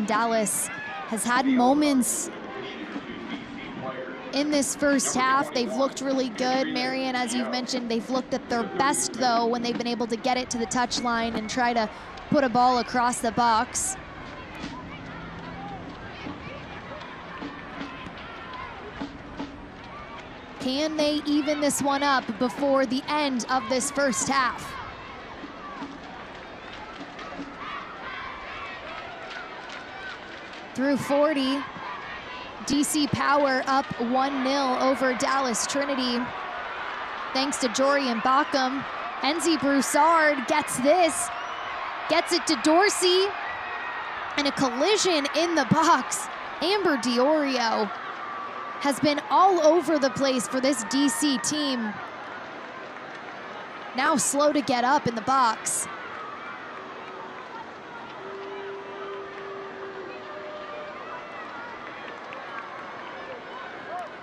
A: And Dallas has had moments in this first half. They've looked really good. Marion, as you've mentioned, they've looked at their best, though, when they've been able to get it to the touchline and try to put a ball across the box. Can they even this one up before the end of this first half? Through 40, DC Power up 1-0 over Dallas Trinity. Thanks to Jory and Backham. Enzi Broussard gets this, gets it to Dorsey, and a collision in the box. Amber Diorio has been all over the place for this DC team. Now slow to get up in the box.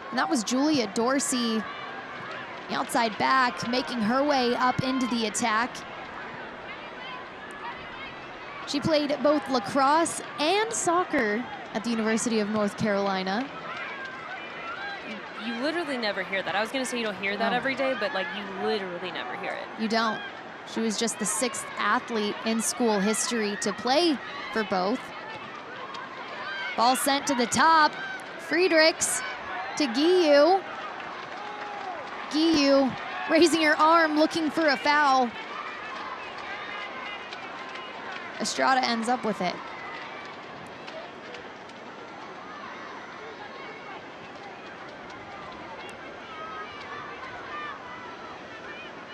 A: And that was Julia Dorsey, the outside back, making her way up into the attack. She played both lacrosse and soccer at the University of North Carolina.
B: You literally never hear that. I was gonna say you don't hear that every day, but like you literally never hear it.
A: You don't. She was just the 6th athlete in school history to play for both. Ball sent to the top. Friedrichs to Guiu. Guiu raising her arm, looking for a foul. Estrada ends up with it.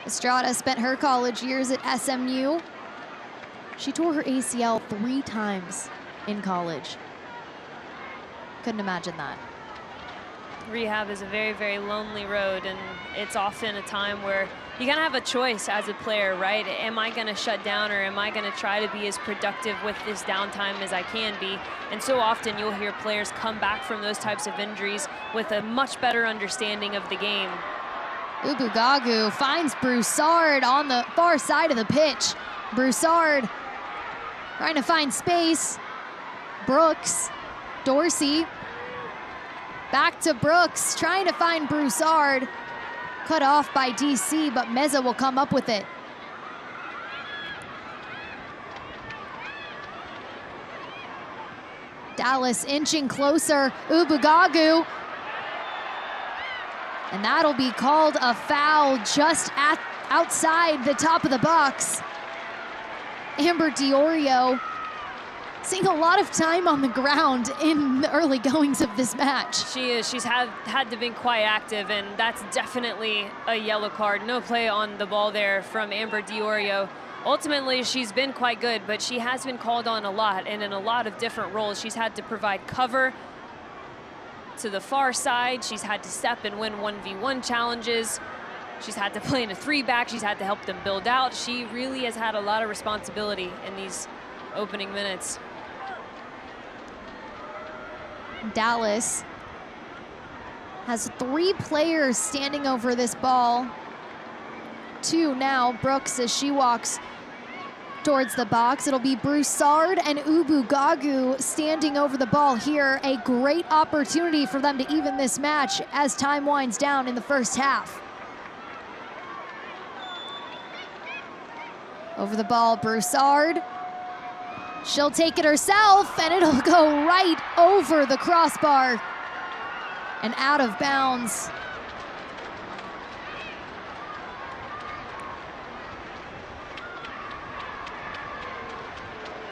A: Estrada spent her college years at SMU. She tore her ACL 3 times in college. Couldn't imagine that.
B: Rehab is a very, very lonely road, and it's often a time where you gotta have a choice as a player, right? Am I gonna shut down, or am I gonna try to be as productive with this downtime as I can be? And so often you'll hear players come back from those types of injuries with a much better understanding of the game.
A: Ubugagu finds Broussard on the far side of the pitch. Broussard trying to find space. Brooks, Dorsey, back to Brooks, trying to find Broussard. Cut off by DC, but Meza will come up with it. Dallas inching closer. Ubugagu. And that'll be called a foul just outside the top of the box. Amber Diorio seeing a lot of time on the ground in the early goings of this match.
B: She is. She's had to be quite active, and that's definitely a yellow card. No play on the ball there from Amber Diorio. Ultimately, she's been quite good, but she has been called on a lot, and in a lot of different roles. She's had to provide cover to the far side. She's had to step and win 1v1 challenges. She's had to play in a 3-back. She's had to help them build out. She really has had a lot of responsibility in these opening minutes.
A: Dallas has 3 players standing over this ball. 2 now. Brooks, as she walks towards the box. It'll be Broussard and Ubugagu standing over the ball here. A great opportunity for them to even this match as time winds down in the first half. Over the ball, Broussard. She'll take it herself, and it'll go right over the crossbar and out of bounds.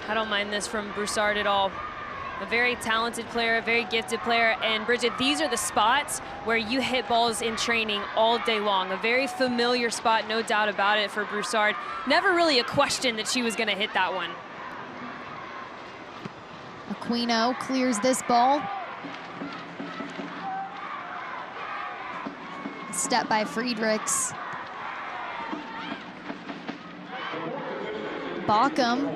B: I don't mind this from Broussard at all. A very talented player, a very gifted player. And Bridget, these are the spots where you hit balls in training all day long. A very familiar spot, no doubt about it, for Broussard. Never really a question that she was gonna hit that one.
A: Aquino clears this ball. Step by Friedrichs. Backham.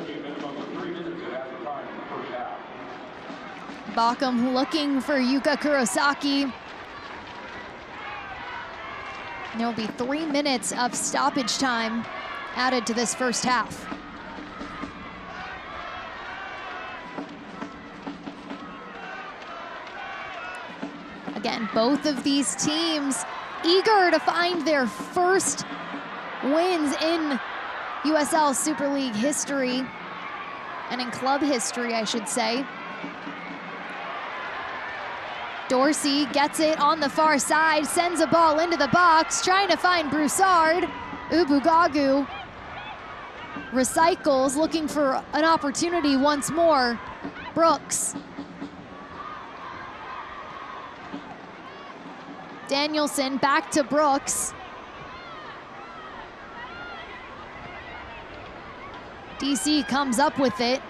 A: Backham looking for Yuka Kurosaki. There will be 3 minutes of stoppage time added to this first half. Again, both of these teams eager to find their first wins in USL Super League history, and in club history, I should say. Dorsey gets it on the far side, sends a ball into the box, trying to find Broussard. Ubugagu recycles, looking for an opportunity once more. Brooks. Danielson back to Brooks. DC comes up with it.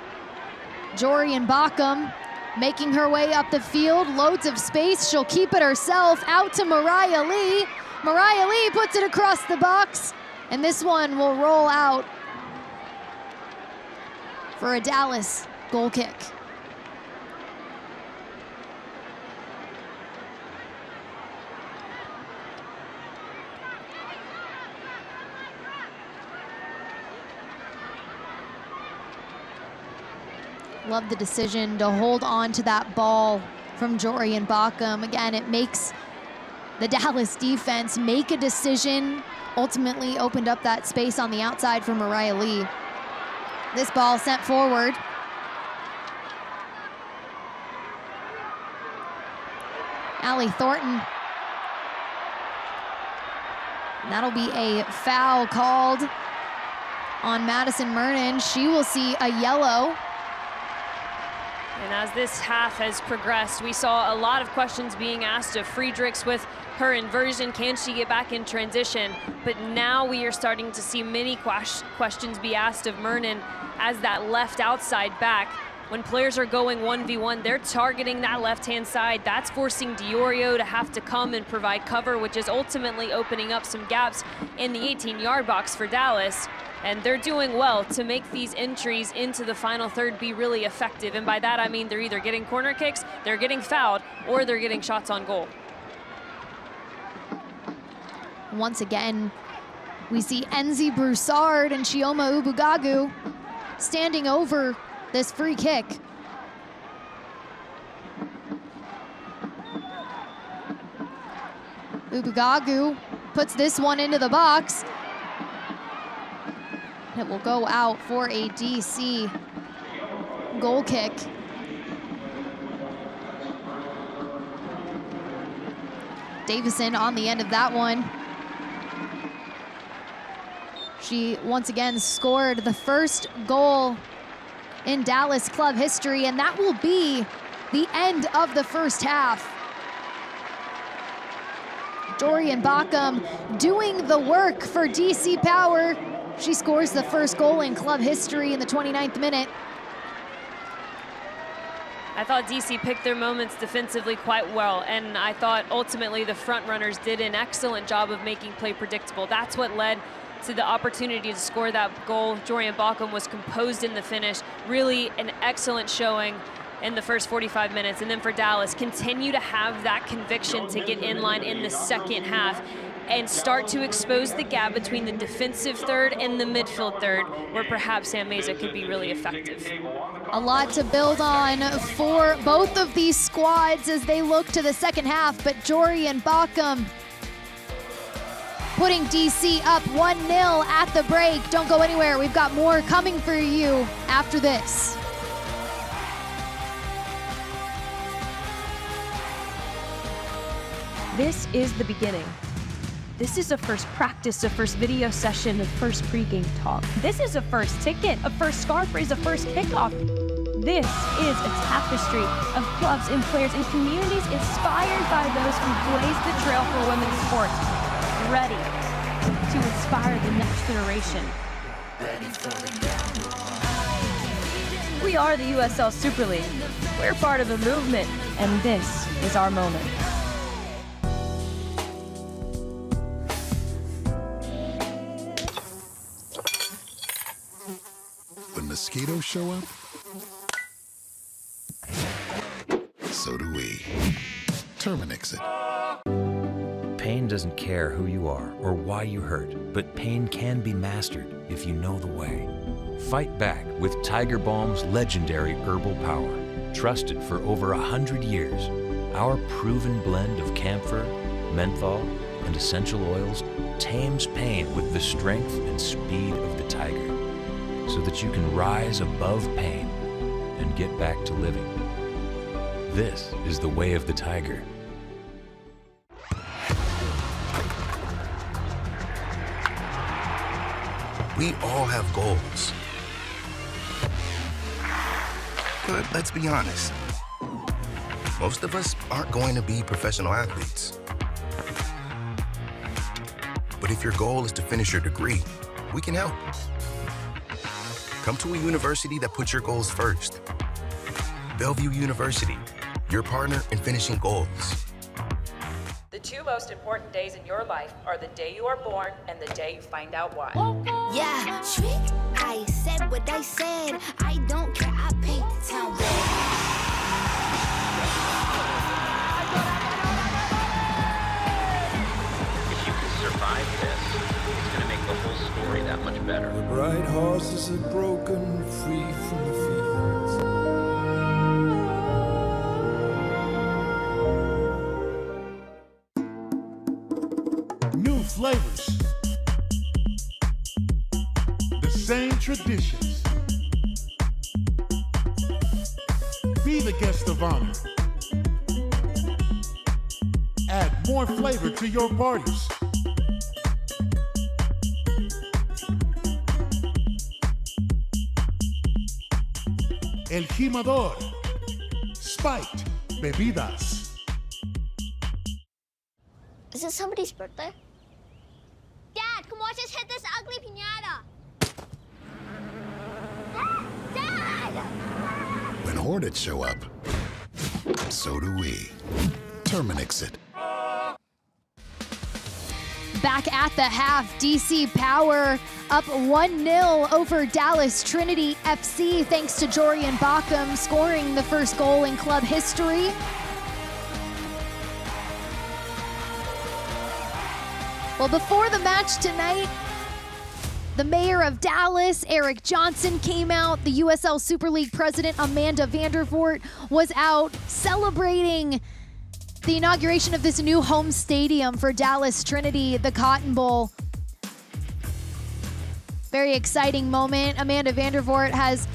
A: Jorian Bockham making her way up the field, loads of space. She'll keep it herself, out to Mariah Lee. Mariah Lee puts it across the box, and this one will roll out for a Dallas goal kick. Love the decision to hold on to that ball from Jorian Bockham. Again, it makes the Dallas defense make a decision, ultimately opened up that space on the outside for Mariah Lee. This ball sent forward. Allie Thornton. And that'll be a foul called on Madison Mernon. She will see a yellow.
B: And as this half has progressed, we saw a lot of questions being asked of Friedrichs with her inversion. Can she get back in transition? But now we are starting to see many questions be asked of Mernon as that left outside back. When players are going 1v1, they're targeting that left-hand side. That's forcing Diorio to have to come and provide cover, which is ultimately opening up some gaps in the 18-yard box for Dallas. And they're doing well to make these entries into the final third be really effective. And by that, I mean they're either getting corner kicks, they're getting fouled, or they're getting shots on goal.
A: Once again, we see Enzi Broussard and Chioma Ubugagu standing over this free kick. Ubugagu puts this one into the box. It will go out for a DC goal kick. Davison on the end of that one. She once again scored the first goal in Dallas club history, and that will be the end of the first half. Jorian Bockham doing the work for DC Power. She scores the first goal in club history in the 29th minute.
B: I thought DC picked their moments defensively quite well, and I thought ultimately the front runners did an excellent job of making play predictable. That's what led to the opportunity to score that goal. Jorian Bockham was composed in the finish. Really an excellent showing in the first 45 minutes. And then for Dallas, continue to have that conviction to get in line in the second half and start to expose the gap between the defensive third and the midfield third, where perhaps Sam Meza could be really effective.
A: A lot to build on for both of these squads as they look to the second half, but Jorian Bockham putting DC up 1-0 at the break. Don't go anywhere. We've got more coming for you after this.
D: This is the beginning. This is a first practice, a first video session, a first pregame talk. This is a first ticket, a first scarf raise, a first kickoff. This is a tapestry of clubs and players and communities inspired by those who blaze the trail for women's sports, ready to inspire the next generation. We are the USL Super League. We're part of a movement, and this is our moment.
C: When mosquitoes show up, so do we. Terminix it.
J: Pain doesn't care who you are or why you hurt, but pain can be mastered if you know the way. Fight back with Tiger Balm's legendary herbal power. Trusted for over 100 years. Our proven blend of camphor, menthol, and essential oils tames pain with the strength and speed of the tiger, so that you can rise above pain and get back to living. This is the way of the tiger.
E: We all have goals. But let's be honest, most of us aren't going to be professional athletes. But if your goal is to finish your degree, we can help. Come to a university that puts your goals first. Bellevue University, your partner in finishing goals.
F: The two most important days in your life are the day you are born and the day you find out why.
G: Yeah, trick. I said what I said. I don't care. I paint the town red.
H: If you can survive this, it's going to make the whole story that much better.
I: The bright horses are broken free from the fields.
C: New flavors. The same traditions. Be the guest of honor. Add more flavor to your parties. El Jimador. Spiked bebidas.
G: Is it somebody's birthday? Dad, come watch us hit this ugly piñata. Dad!
K: When Hornets show up, so do we. Terminix it.
A: Back at the half, DC Power up 1-0 over Dallas Trinity FC thanks to Jorian Bockham scoring the first goal in club history. Well, before the match tonight, the mayor of Dallas, Eric Johnson, came out. The USL Super League president, Amanda Vandervoort, was out celebrating the inauguration of this new home stadium for Dallas Trinity, the Cotton Bowl. Very exciting moment. Amanda Vandervoort has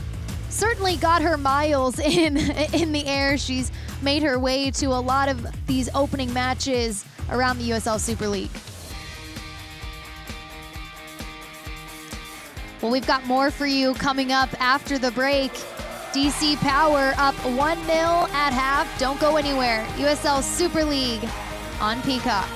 A: certainly got her miles in the air. She's made her way to a lot of these opening matches around the USL Super League. Well, we've got more for you coming up after the break. DC Power up 1-0 at half. Don't go anywhere. USL Super League on Peacock.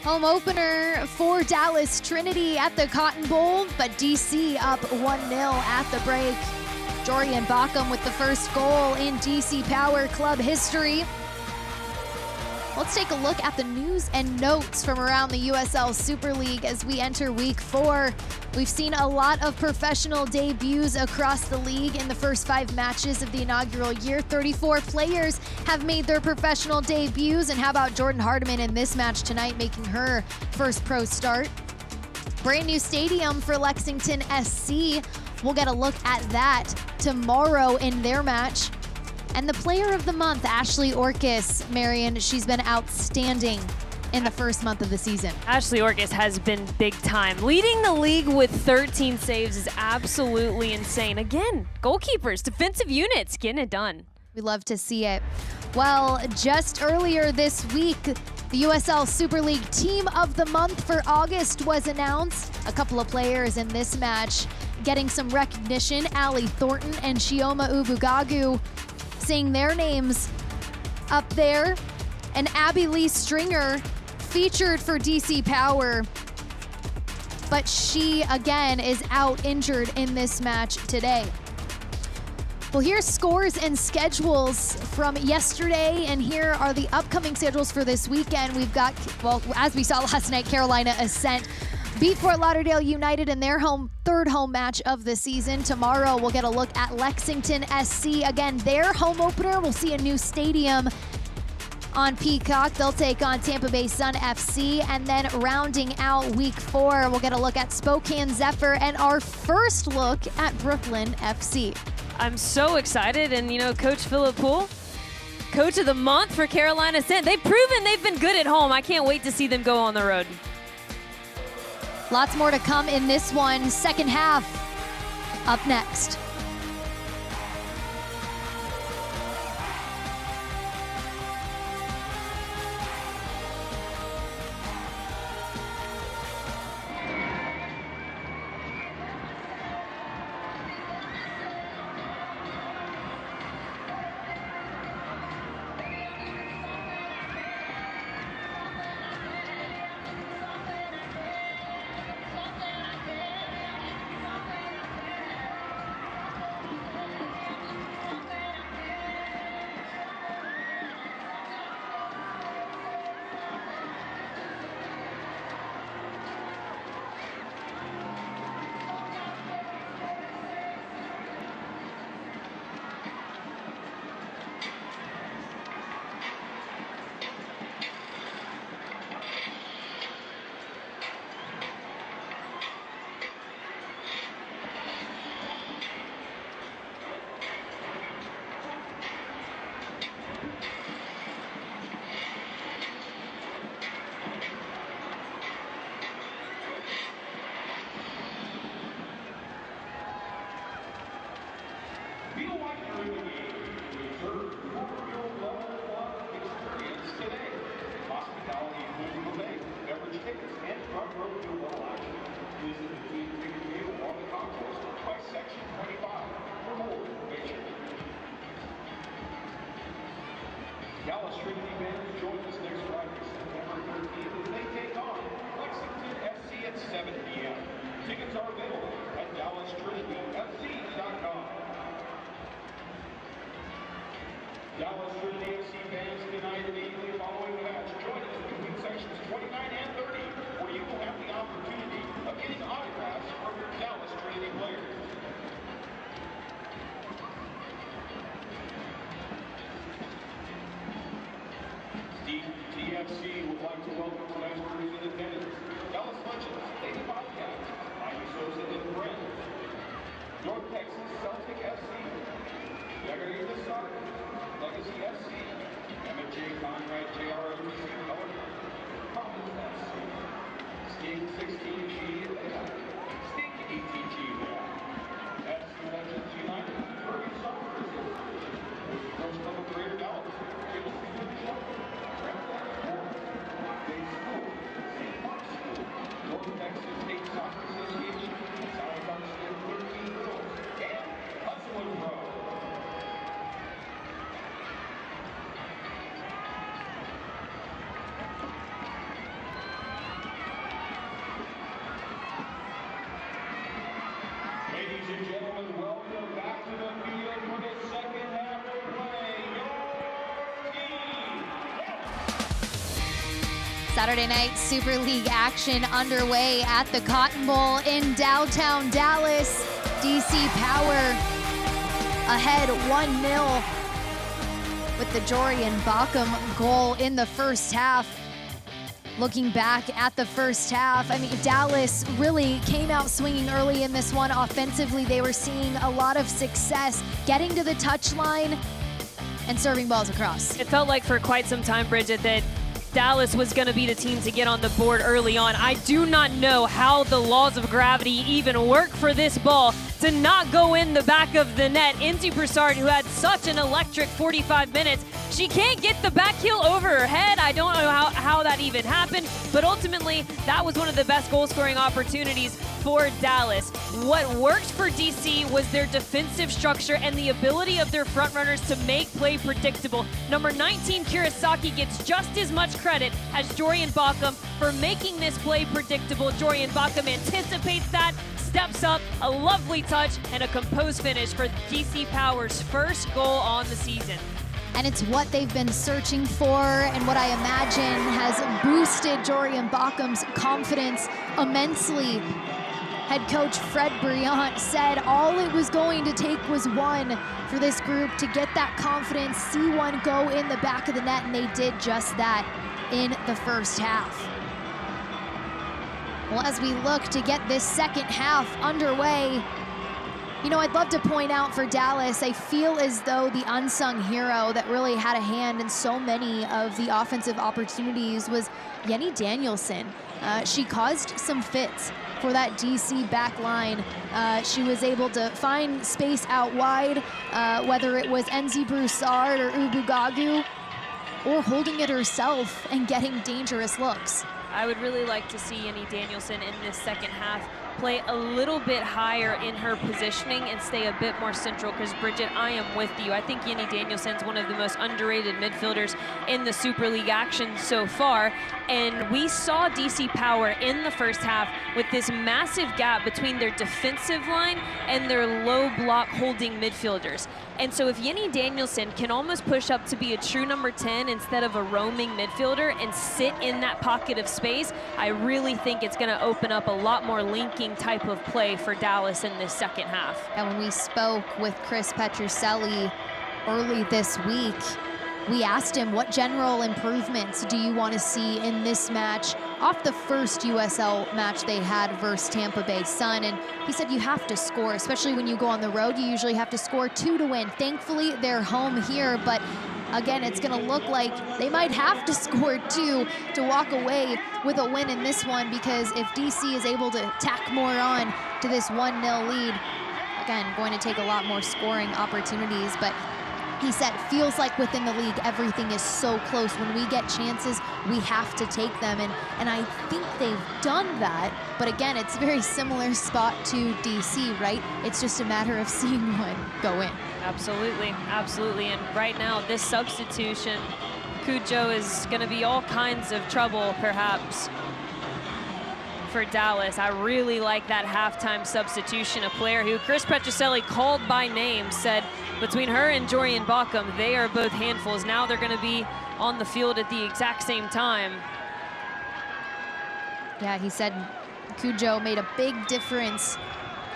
A: Home opener for Dallas Trinity at the Cotton Bowl, but DC up 1-0 at the break. Jorian Backham with the first goal in DC Power Club history. Let's take a look at the news and notes from around the USL Super League as we enter week 4. We've seen a lot of professional debuts across the league in the first 5 matches of the inaugural year. 34 players have made their professional debuts, and how about Jordan Hardiman in this match tonight, making her first pro start. Brand new stadium for Lexington SC. We'll get a look at that tomorrow in their match. And the player of the month, Ashley Orcus, Marion, she's been outstanding in the first month of the season.
B: Ashley Orcus has been big time. Leading the league with 13 saves is absolutely insane. Again, goalkeepers, defensive units, getting it done.
A: We love to see it. Well, just earlier this week, the USL Super League Team of the Month for August was announced. A couple of players in this match getting some recognition. Allie Thornton and Chioma Ubugagu seeing their names up there. And Abby Lee Stringer featured for DC Power, but she again is out injured in this match today. Well, here's scores and schedules from yesterday, and here are the upcoming schedules for this weekend. We've got, well, as we saw last night, Carolina Ascent beat Fort Lauderdale United in their third home match of the season. Tomorrow, we'll get a look at Lexington SC. Again, their home opener. We'll see a new stadium on Peacock. They'll take on Tampa Bay Sun FC. And then rounding out week 4, we'll get a look at Spokane Zephyr and our first look at Brooklyn FC.
B: I'm so excited. And, you know, Coach Philip Poole, Coach of the Month for Carolina Ascent. They've proven they've been good at home. I can't wait to see them go on the road.
A: Lots more to come in this one. Second half up next.
L: Dallas Trinity fans join us next Friday, September 13th, as they take on Lexington FC at 7 p.m. Tickets are available at DallasTrinityFC.com. Dallas Trinity FC fans tonight immediately following the match, join us between sections 29 and 30, where you will have the opportunity of getting autographs from your Dallas Trinity players. FC would like to welcome tonight's crews in attendance. Dallas Legends, Lady Bobcats, Miami Sosa and Friends. North Texas Celtic FC. Yagari Nassar, Legacy FC. Emmett J. Conrad JRMC Color. Providence FC. Sting 16 G. Sting ATG. FC Legends United. Urban Soccer Association. Coach Club Greater Dallas. North Texas State Soccer Association, South Armstead 13 Girls, and Hustle and Pro. Ladies and gentlemen, welcome back to the field for the second half of play.
A: Saturday night Super League action underway at the Cotton Bowl in downtown Dallas. DC Power ahead 1-0 with the Jorian Bockham goal in the first half. Looking back at the first half, I mean, Dallas really came out swinging early in this one. Offensively, they were seeing a lot of success getting to the touchline and serving balls across.
B: It felt like for quite some time, Bridget, that Dallas was going to be the team to get on the board early on. I do not know how the laws of gravity even work for this ball to not go in the back of the net. Inzy Broussard, who had such an electric 45 minutes, she can't get the back heel over her head. I don't know how that even happened, but ultimately that was one of the best goal scoring opportunities for Dallas. What worked for DC was their defensive structure and the ability of their front runners to make play predictable. Number 19, Kurosaki, gets just as much credit as Jorian Bockham for making this play predictable. Jorian Bockham anticipates that, steps up, a lovely touch, and a composed finish for DC Power's first goal on the season.
A: And it's what they've been searching for, and what I imagine has boosted Jorian Bockham's confidence immensely. Head coach Fred Briant said all it was going to take was one for this group to get that confidence, see one go in the back of the net, and they did just that in the first half. Well, as we look to get this second half underway, you know, I'd love to point out for Dallas, I feel as though the unsung hero that really had a hand in so many of the offensive opportunities was Jenny Danielson. She caused some fits for that DC back line. She was able to find space out wide, whether it was Enzi Broussard or Ubugagu, or holding it herself and getting dangerous looks.
B: I would really like to see Jenny Danielson in this second half play a little bit higher in her positioning and stay a bit more central, because Bridget, I am with you. I think Jenny Danielson's one of the most underrated midfielders in the Super League action so far, and we saw DC Power in the first half with this massive gap between their defensive line and their low block holding midfielders. And so if Jenny Danielson can almost push up to be a true number 10 instead of a roaming midfielder and sit in that pocket of space, I really think it's going to open up a lot more linking type of play for Dallas in this second half.
A: And when we spoke with Chris Petrucelli early this week, we asked him, what general improvements do you want to see in this match off the first USL match they had versus Tampa Bay Sun? And he said you have to score, especially when you go on the road. You usually have to score 2 to win. Thankfully, they're home here, but again, it's going to look like they might have to score 2 to walk away with a win in this one, because if DC is able to tack more on to this 1-0 lead, again, going to take a lot more scoring opportunities. But he said, feels like within the league, everything is so close. When we get chances, we have to take them. And I think they've done that. But again, it's a very similar spot to DC, right? It's just a matter of seeing one go in.
B: Absolutely, absolutely. And right now, this substitution, Cujo is going to be all kinds of trouble, perhaps, for Dallas. I really like that halftime substitution. A player who Chris Petrucelli called by name said between her and Jorian Bockham, they are both handfuls. Now they're going to be on the field at the exact same time.
A: Yeah, he said Cujo made a big difference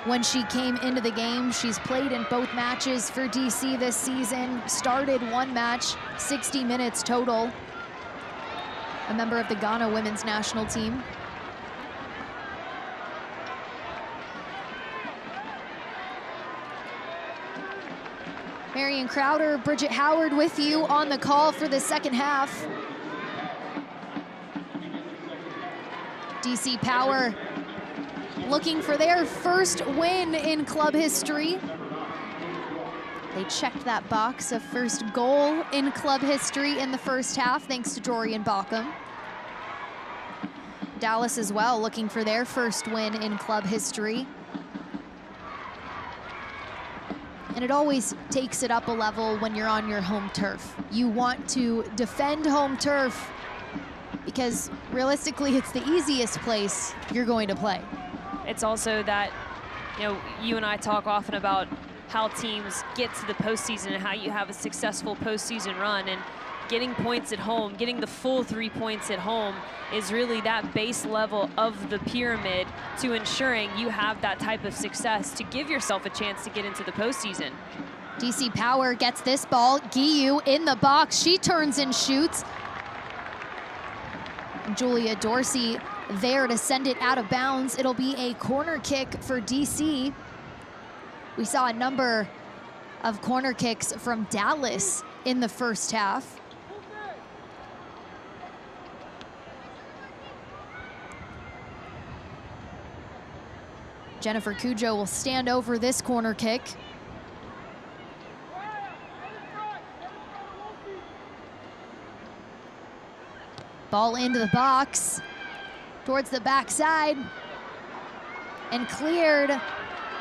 A: when she came into the game. She's played in both matches for DC this season, started one match, 60 minutes total. a member of the Ghana women's national team. Marion Crowder, Bridget Howard with you on the call for the second half. DC Power looking for their first win in club history. They checked that box of first goal in club history in the first half, thanks to Dorian Bockham. Dallas as well, looking for their first win in club history. And it always takes it up a level when you're on your home turf. You want to defend home turf because realistically, it's the easiest place you're going to play.
B: It's also that, you know, you and I talk often about how teams get to the postseason and how you have a successful postseason run, and getting points at home, getting the full 3 points at home is really that base level of the pyramid to ensuring you have that type of success to give yourself a chance to get into the postseason.
A: DC Power gets this ball. Guiu in the box. She turns and shoots. Julia Dorsey there to send it out of bounds. It'll be a corner kick for DC. We saw a number of corner kicks from Dallas in the first half. Jennifer Cujo will stand over this corner kick. Ball into the box, towards the backside, and cleared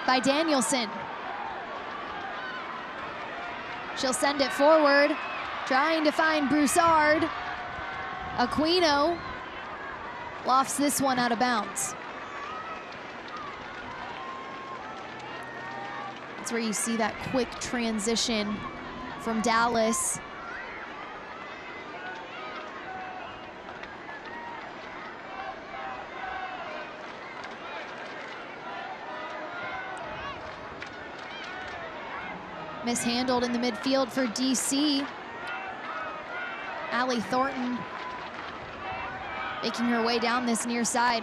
A: by Danielson. She'll send it forward, trying to find Broussard. Aquino lofts this one out of bounds. That's where you see that quick transition from Dallas. Mishandled in the midfield for DC. Allie Thornton making her way down this near side.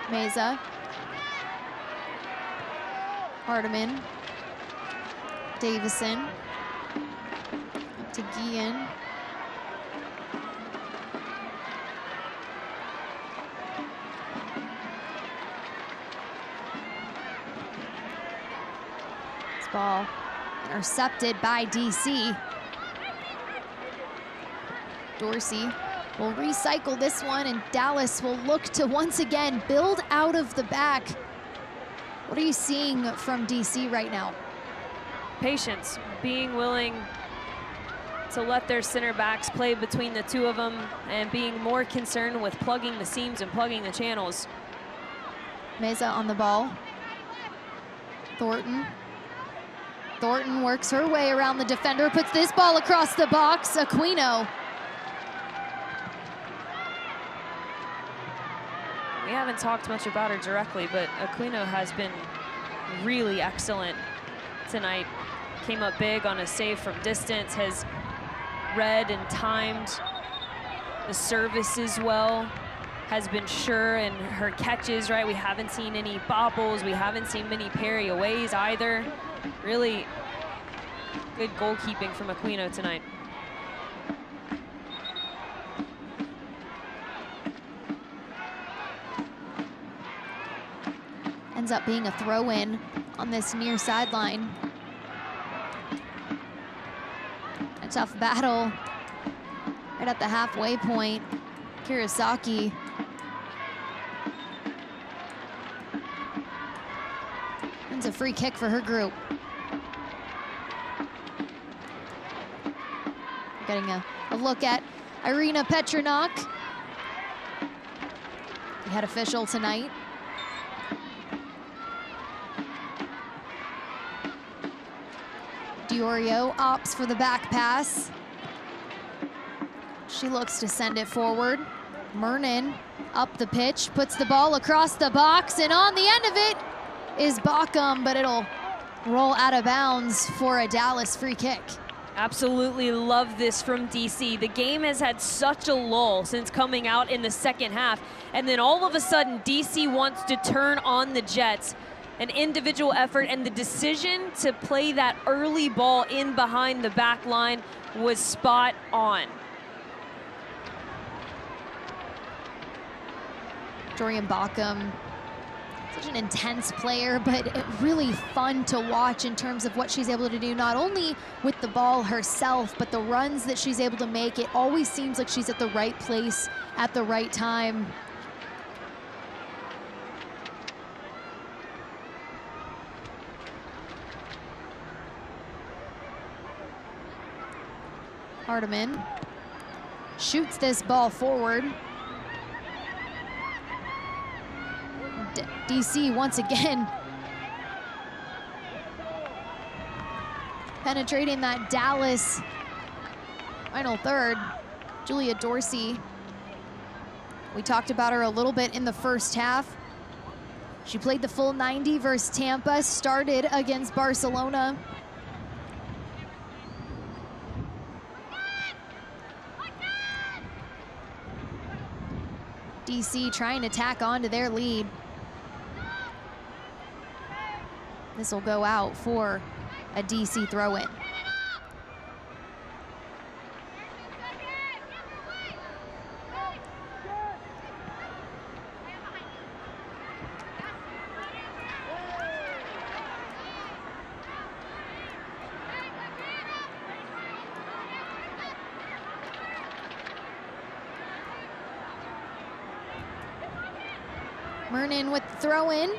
A: Meza. Hardiman. Davison. Up to Guillen. Ball intercepted by DC. Dorsey will recycle this one, and Dallas will look to once again build out of the back. What are you seeing from DC right now?
B: Patience, being willing to let their center backs play between the two of them and being more concerned with plugging the seams and plugging the channels.
A: Meza on the ball. Thornton. Thornton works her way around the defender, puts this ball across the box. Aquino.
B: We haven't talked much about her directly, but Aquino has been really excellent tonight. Came up big on a save from distance, has read and timed the services well, has been sure in her catches, right? We haven't seen any bobbles, we haven't seen many parry-aways either. Really good goalkeeping from Aquino tonight.
A: Ends up being a throw-in on this near sideline. A tough battle right at the halfway point. Kirasaki. It's a free kick for her group. Getting a look at Irina Petranok. The head official tonight. Diorio opts for the back pass. She looks to send it forward. Mernon up the pitch, puts the ball across the box, and on the end of it is Bockham, but it'll roll out of bounds for a Dallas free kick.
B: Absolutely love this from DC. The game has had such a lull since coming out in the second half, and then all of a sudden DC wants to turn on the Jets. An individual effort, and the decision to play that early ball in behind the back line was spot on.
A: Dorian Bockham, such an intense player, but really fun to watch in terms of what she's able to do, not only with the ball herself, but the runs that she's able to make. It always seems like she's at the right place at the right time. Hardiman shoots this ball forward. DC once again penetrating that Dallas final third. Julia Dorsey, we talked about her a little bit in the first half. She played the full 90 versus Tampa, started against Barcelona. DC trying to tack on to their lead. This will go out for a DC throw-in. Mernon with the throw-in.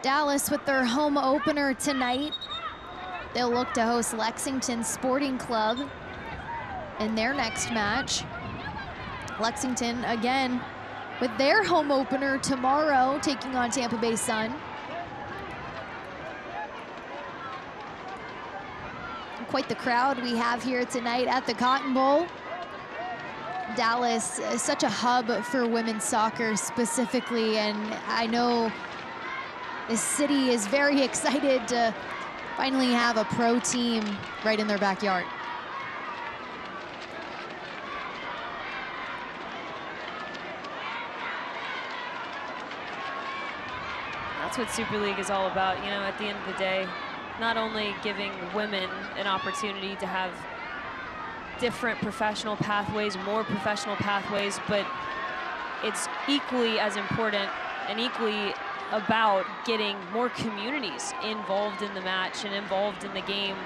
A: Dallas with their home opener tonight. They'll look to host Lexington Sporting Club in their next match. Lexington, again, with their home opener tomorrow, taking on Tampa Bay Sun. Quite the crowd we have here tonight at the Cotton Bowl. Dallas is such a hub for women's soccer specifically, and I know this city is very excited to finally have a pro team right in their backyard.
B: That's what Super League is all about, you know, at the end of the day. Not only giving women an opportunity to have different professional pathways, more professional pathways, but it's equally as important and equally about getting more communities involved in the match and involved in the game,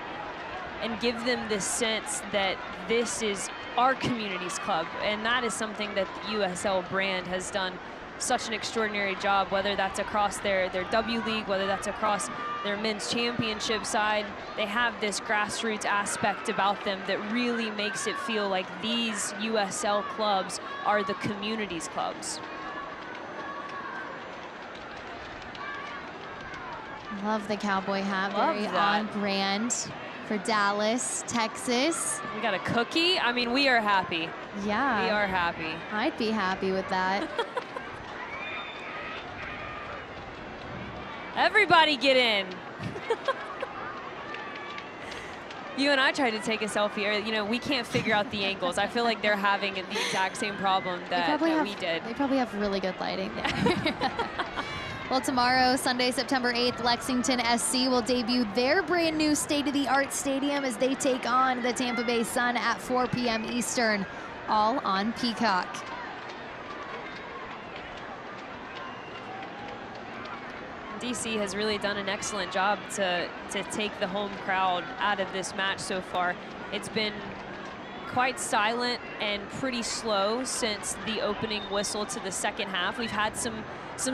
B: and give them this sense that this is our community's club. And that is something that the USL brand has done such an extraordinary job, whether that's across their W League, whether that's across their men's championship side. They have this grassroots aspect about them that really makes it feel like these USL clubs are the community's clubs.
A: Love the cowboy hat, very on brand for Dallas, Texas.
B: We got a cookie. I mean, we are happy.
A: Yeah.
B: We are happy.
A: I'd be happy with that.
B: Everybody get in. You and I tried to take a selfie, or, you know, we can't figure out the angles. I feel like they're having the exact same problem that we did.
A: They probably have really good lighting there. Well, tomorrow, Sunday, September 8th, Lexington SC will debut their brand new state-of-the-art stadium as they take on the Tampa Bay Sun at 4 p.m. Eastern, all on Peacock.
B: DC has really done an excellent job to take the home crowd out of this match so far. It's been quite silent and pretty slow since the opening whistle to the second half. We've had some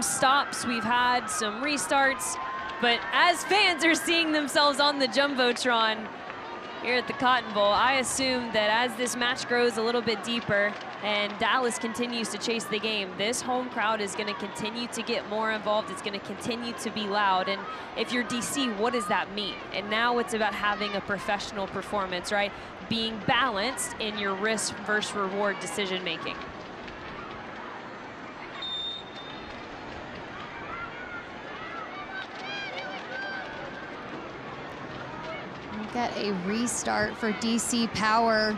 B: stops, we've had some restarts, but as fans are seeing themselves on the Jumbotron here at the Cotton Bowl, I assume that as this match grows a little bit deeper and Dallas continues to chase the game, this home crowd is going to continue to get more involved. It's going to continue to be loud. And if you're DC, what does that mean? And now it's about having a professional performance, right? Being balanced in your risk versus reward decision making.
A: Get a restart for DC Power.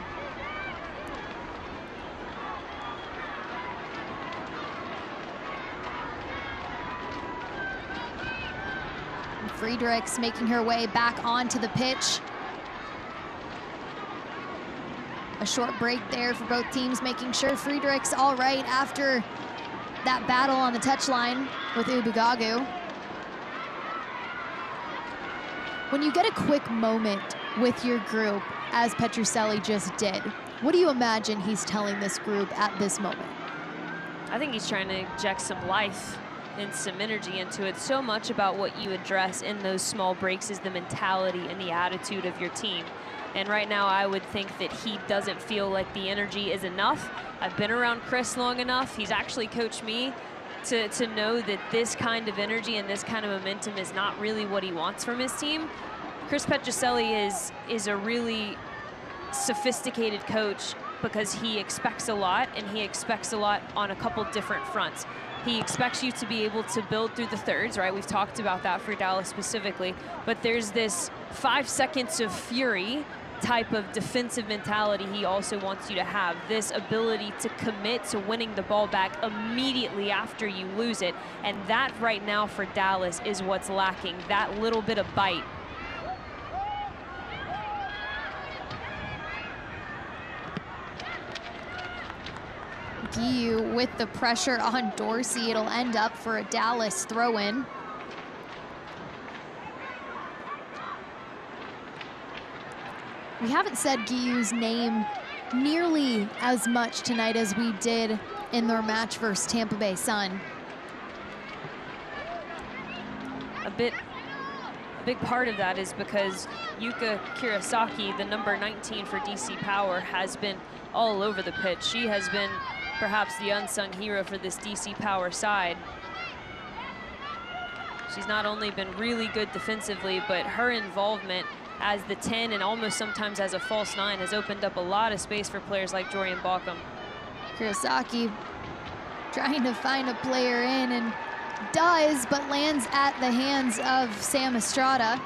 A: Friedrichs making her way back onto the pitch. A short break there for both teams, making sure Friedrichs all right after that battle on the touchline with Ubagagu. When you get a quick moment with your group, as Petrucelli just did, what do you imagine he's telling this group at this moment?
B: I think he's trying to inject some life and some energy into it. So much about what you address in those small breaks is the mentality and the attitude of your team. And right now, I would think that he doesn't feel like the energy is enough. I've been around Chris long enough. He's actually coached me to know that this kind of energy and this kind of momentum is not really what he wants from his team. Chris Petrucelli is a really sophisticated coach because he expects a lot, and he expects a lot on a couple different fronts. He expects you to be able to build through the thirds, right? We've talked about that for Dallas specifically, but there's this 5 seconds of fury type of defensive mentality he also wants you to have. This ability to commit to winning the ball back immediately after you lose it. And that right now for Dallas is what's lacking, that little bit of bite.
A: Guiu with the pressure on Dorsey. It'll end up for a Dallas throw-in. We haven't said Guiu's name nearly as much tonight as we did in their match versus Tampa Bay Sun.
B: A big part of that is because Yuka Kirasaki, the number 19 for DC Power, has been all over the pitch. She has been perhaps the unsung hero for this DC Power side. She's not only been really good defensively, but her involvement as the 10 and almost sometimes as a false 9 has opened up a lot of space for players like Jorian Balcom.
A: Kirasaki trying to find a player in, and does, but lands at the hands of Sam Estrada.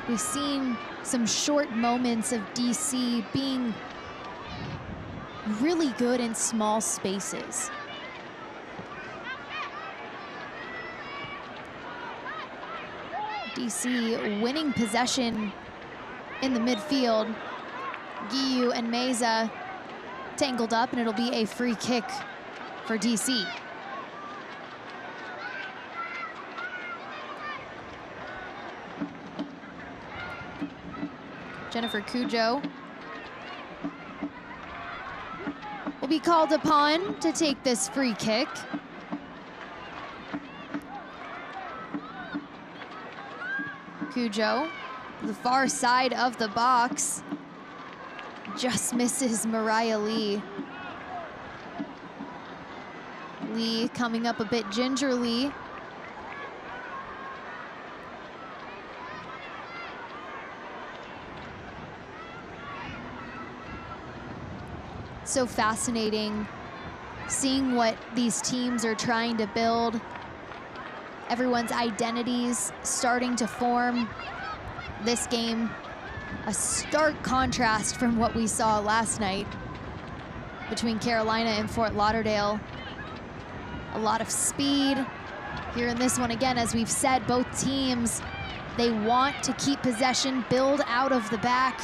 A: We've seen some short moments of DC being really good in small spaces. DC winning possession in the midfield. Guiu and Meza tangled up, and it'll be a free kick for DC. Jennifer Cujo will be called upon to take this free kick. Cujo, the far side of the box, just misses Mariah Lee. Lee coming up a bit gingerly. So fascinating seeing what these teams are trying to build. Everyone's identities starting to form. This game, a stark contrast from what we saw last night between Carolina and Fort Lauderdale. A lot of speed here in this one. Again, as we've said, both teams, they want to keep possession, build out of the back.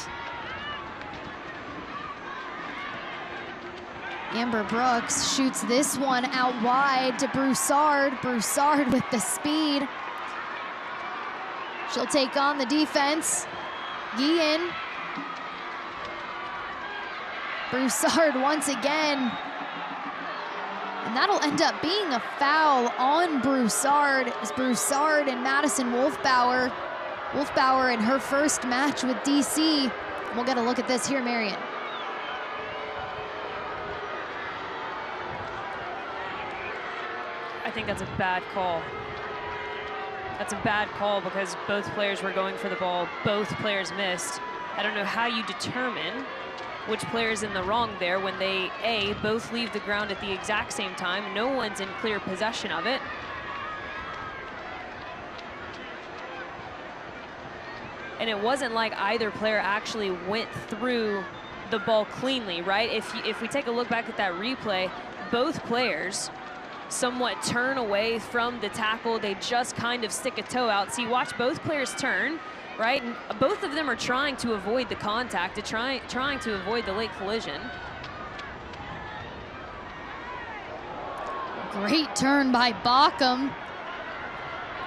A: Amber Brooks shoots this one out wide to Broussard. Broussard with the speed. She'll take on the defense. Guillen. Broussard once again. And that'll end up being a foul on Broussard. It's Broussard and Madison Wolfbauer. Wolfbauer in her first match with DC. We'll get a look at this here, Marion.
B: I think that's a bad call. That's a bad call because both players were going for the ball. Both players missed. I don't know how you determine which player's in the wrong there when they, A, both leave the ground at the exact same time. No one's in clear possession of it. And it wasn't like either player actually went through the ball cleanly, right? If we take a look back at that replay, both players somewhat turn away from the tackle. They just kind of stick a toe out. So you watch both players turn, right? And both of them are trying to avoid the contact, trying to avoid the late collision.
A: Great turn by Bockham.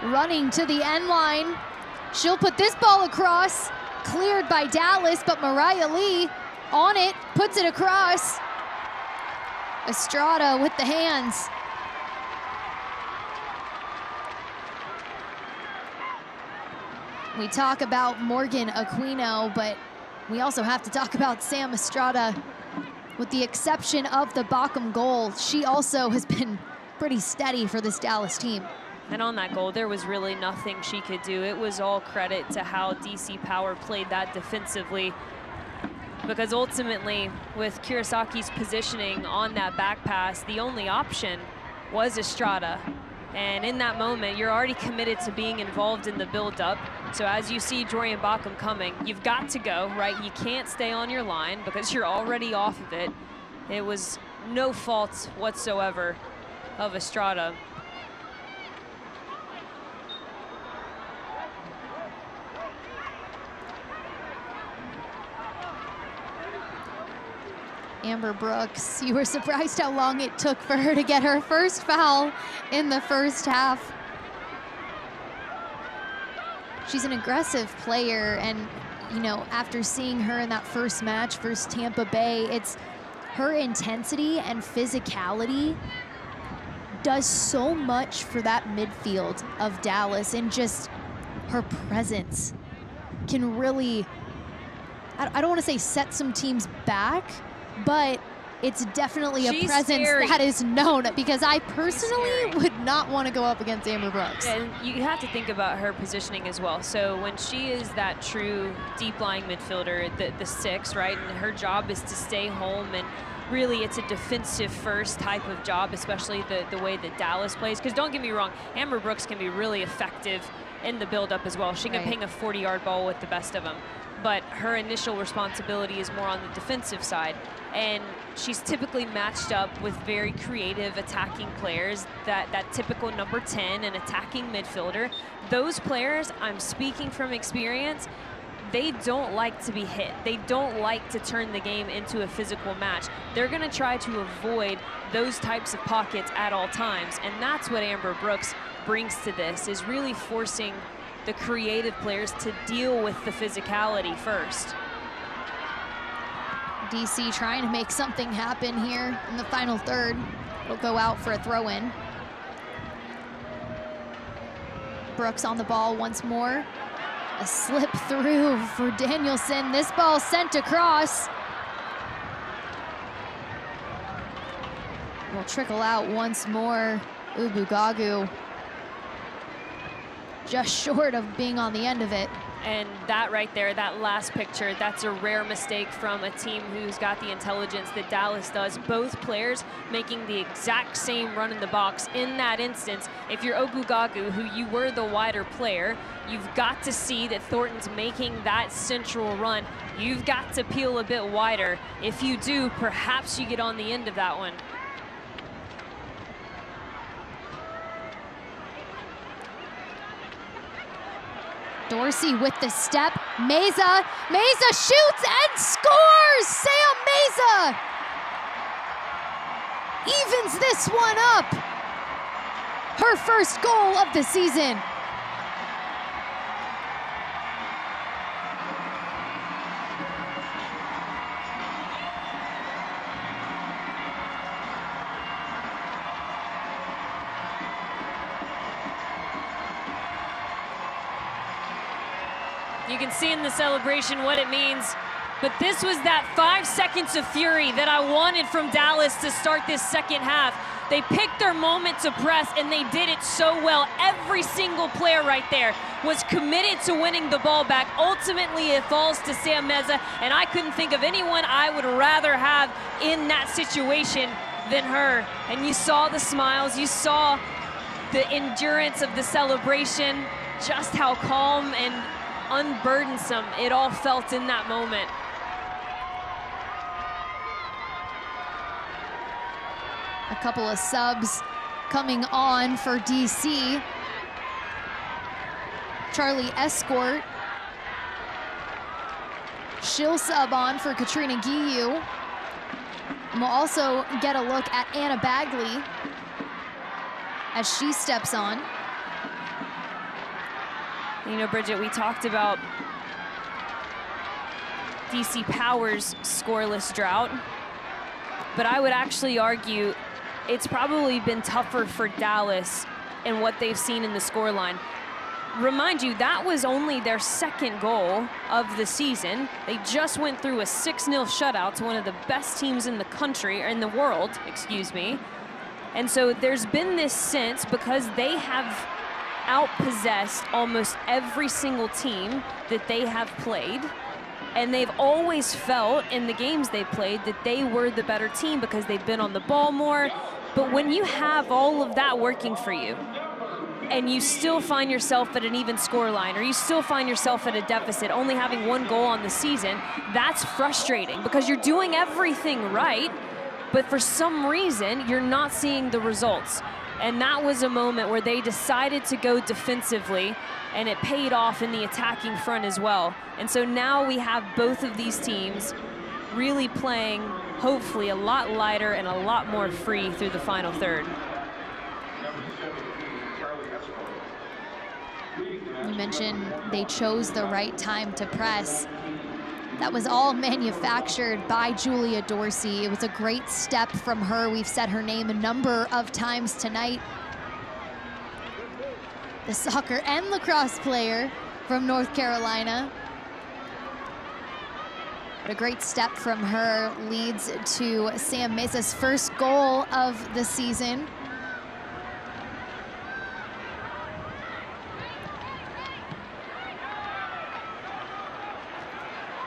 A: Running to the end line. She'll put this ball across. Cleared by Dallas, but Mariah Lee on it, puts it across. Estrada with the hands. We talk about Morgan Aquino, but we also have to talk about Sam Estrada. With the exception of the Bockham goal, she also has been pretty steady for this Dallas team.
B: And on that goal, there was really nothing she could do. It was all credit to how DC Power played that defensively. Because ultimately, with Kirasaki's positioning on that back pass, the only option was Estrada. And in that moment, you're already committed to being involved in the build-up. So as you see Jorian Bockham coming, you've got to go, right? You can't stay on your line because you're already off of it. It was no fault whatsoever of Estrada.
A: Amber Brooks, you were surprised how long it took for her to get her first foul in the first half. She's an aggressive player, and you know, after seeing her in that first match versus Tampa Bay, it's her intensity and physicality does so much for that midfield of Dallas, and just her presence can really, I don't want to say set some teams back, but it's definitely a presence that is known, because I personally would not want to go up against Amber Brooks.
B: And you have to think about her positioning as well. So when she is that true deep-lying midfielder, the six, right, and her job is to stay home, and really it's a defensive first type of job, especially the way that Dallas plays. Because don't get me wrong, Amber Brooks can be really effective in the build-up as well. She can ping a 40-yard ball with the best of them. But her initial responsibility is more on the defensive side. And she's typically matched up with very creative attacking players, that typical number 10, an attacking midfielder. Those players, I'm speaking from experience, they don't like to be hit. They don't like to turn the game into a physical match. They're gonna try to avoid those types of pockets at all times. And that's what Amber Brooks brings to this, is really forcing the creative players to deal with the physicality first.
A: DC trying to make something happen here in the final third. It'll go out for a throw-in. Brooks on the ball once more. A slip through for Danielson. This ball sent across. Will trickle out once more. Ubugagu just short of being on the end of it.
B: And that right there, that last picture, that's a rare mistake from a team who's got the intelligence that Dallas does. Both players making the exact same run in the box. In that instance, if you're Obugagu, who you were the wider player, you've got to see that Thornton's making that central run. You've got to peel a bit wider. If you do, perhaps you get on the end of that one.
A: Dorsey with the step. Meza shoots and scores! Sam Meza evens this one up. Her first goal of the season.
B: You can see in the celebration what it means, but this was that 5 seconds of fury that I wanted from Dallas to start this second half. They picked their moment to press, and they did it so well. Every single player right there was committed to winning the ball back. Ultimately, it falls to Sam Meza, and I couldn't think of anyone I would rather have in that situation than her. And you saw the smiles, you saw the endurance of the celebration, just how calm and unburdensome it all felt in that moment.
A: A couple of subs coming on for DC. Charlie Escort. She'll sub on for Katrina Guiu. And we'll also get a look at Anna Bagley as she steps on.
B: You know, Bridget, we talked about DC Power's scoreless drought, but I would actually argue it's probably been tougher for Dallas and what they've seen in the scoreline. Remind you, that was only their second goal of the season. They just went through a 6-0 shutout to one of the best teams in the country, or in the world, excuse me. And so there's been this sense, because they have outpossessed almost every single team that they have played, and they've always felt in the games they played that they were the better team because they've been on the ball more. But when you have all of that working for you, and you still find yourself at an even score line, or you still find yourself at a deficit, only having 1 goal on the season, that's frustrating because you're doing everything right, but for some reason, you're not seeing the results. And that was a moment where they decided to go defensively, and it paid off in the attacking front as well. And so now we have both of these teams really playing, hopefully, a lot lighter and a lot more free through the final third.
A: You mentioned they chose the right time to press. That was all manufactured by Julia Dorsey. It was a great step from her. We've said her name a number of times tonight. The soccer and lacrosse player from North Carolina. But a great step from her leads to Sam Mesa's first goal of the season.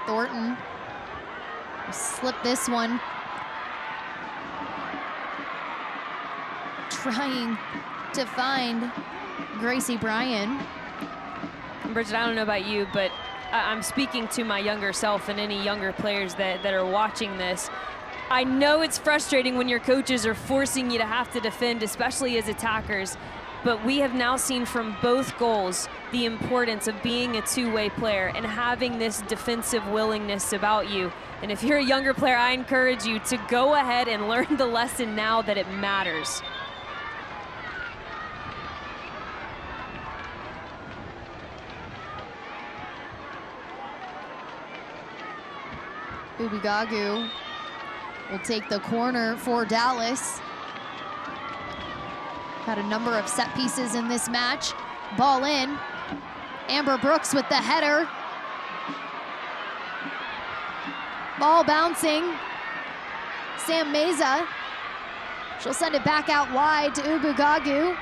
A: Thornton will slip this one. Trying to find Gracie Bryan.
B: Bridget, I don't know about you, but I'm speaking to my younger self and any younger players that are watching this. I know it's frustrating when your coaches are forcing you to have to defend, especially as attackers. But we have now seen from both goals the importance of being a two-way player and having this defensive willingness about you. And if you're a younger player, I encourage you to go ahead and learn the lesson now that it matters.
A: Ubigagu will take the corner for Dallas. Had a number of set pieces in this match. Ball in. Amber Brooks with the header. Ball bouncing. Sam Meza. She'll send it back out wide to Ubigagu.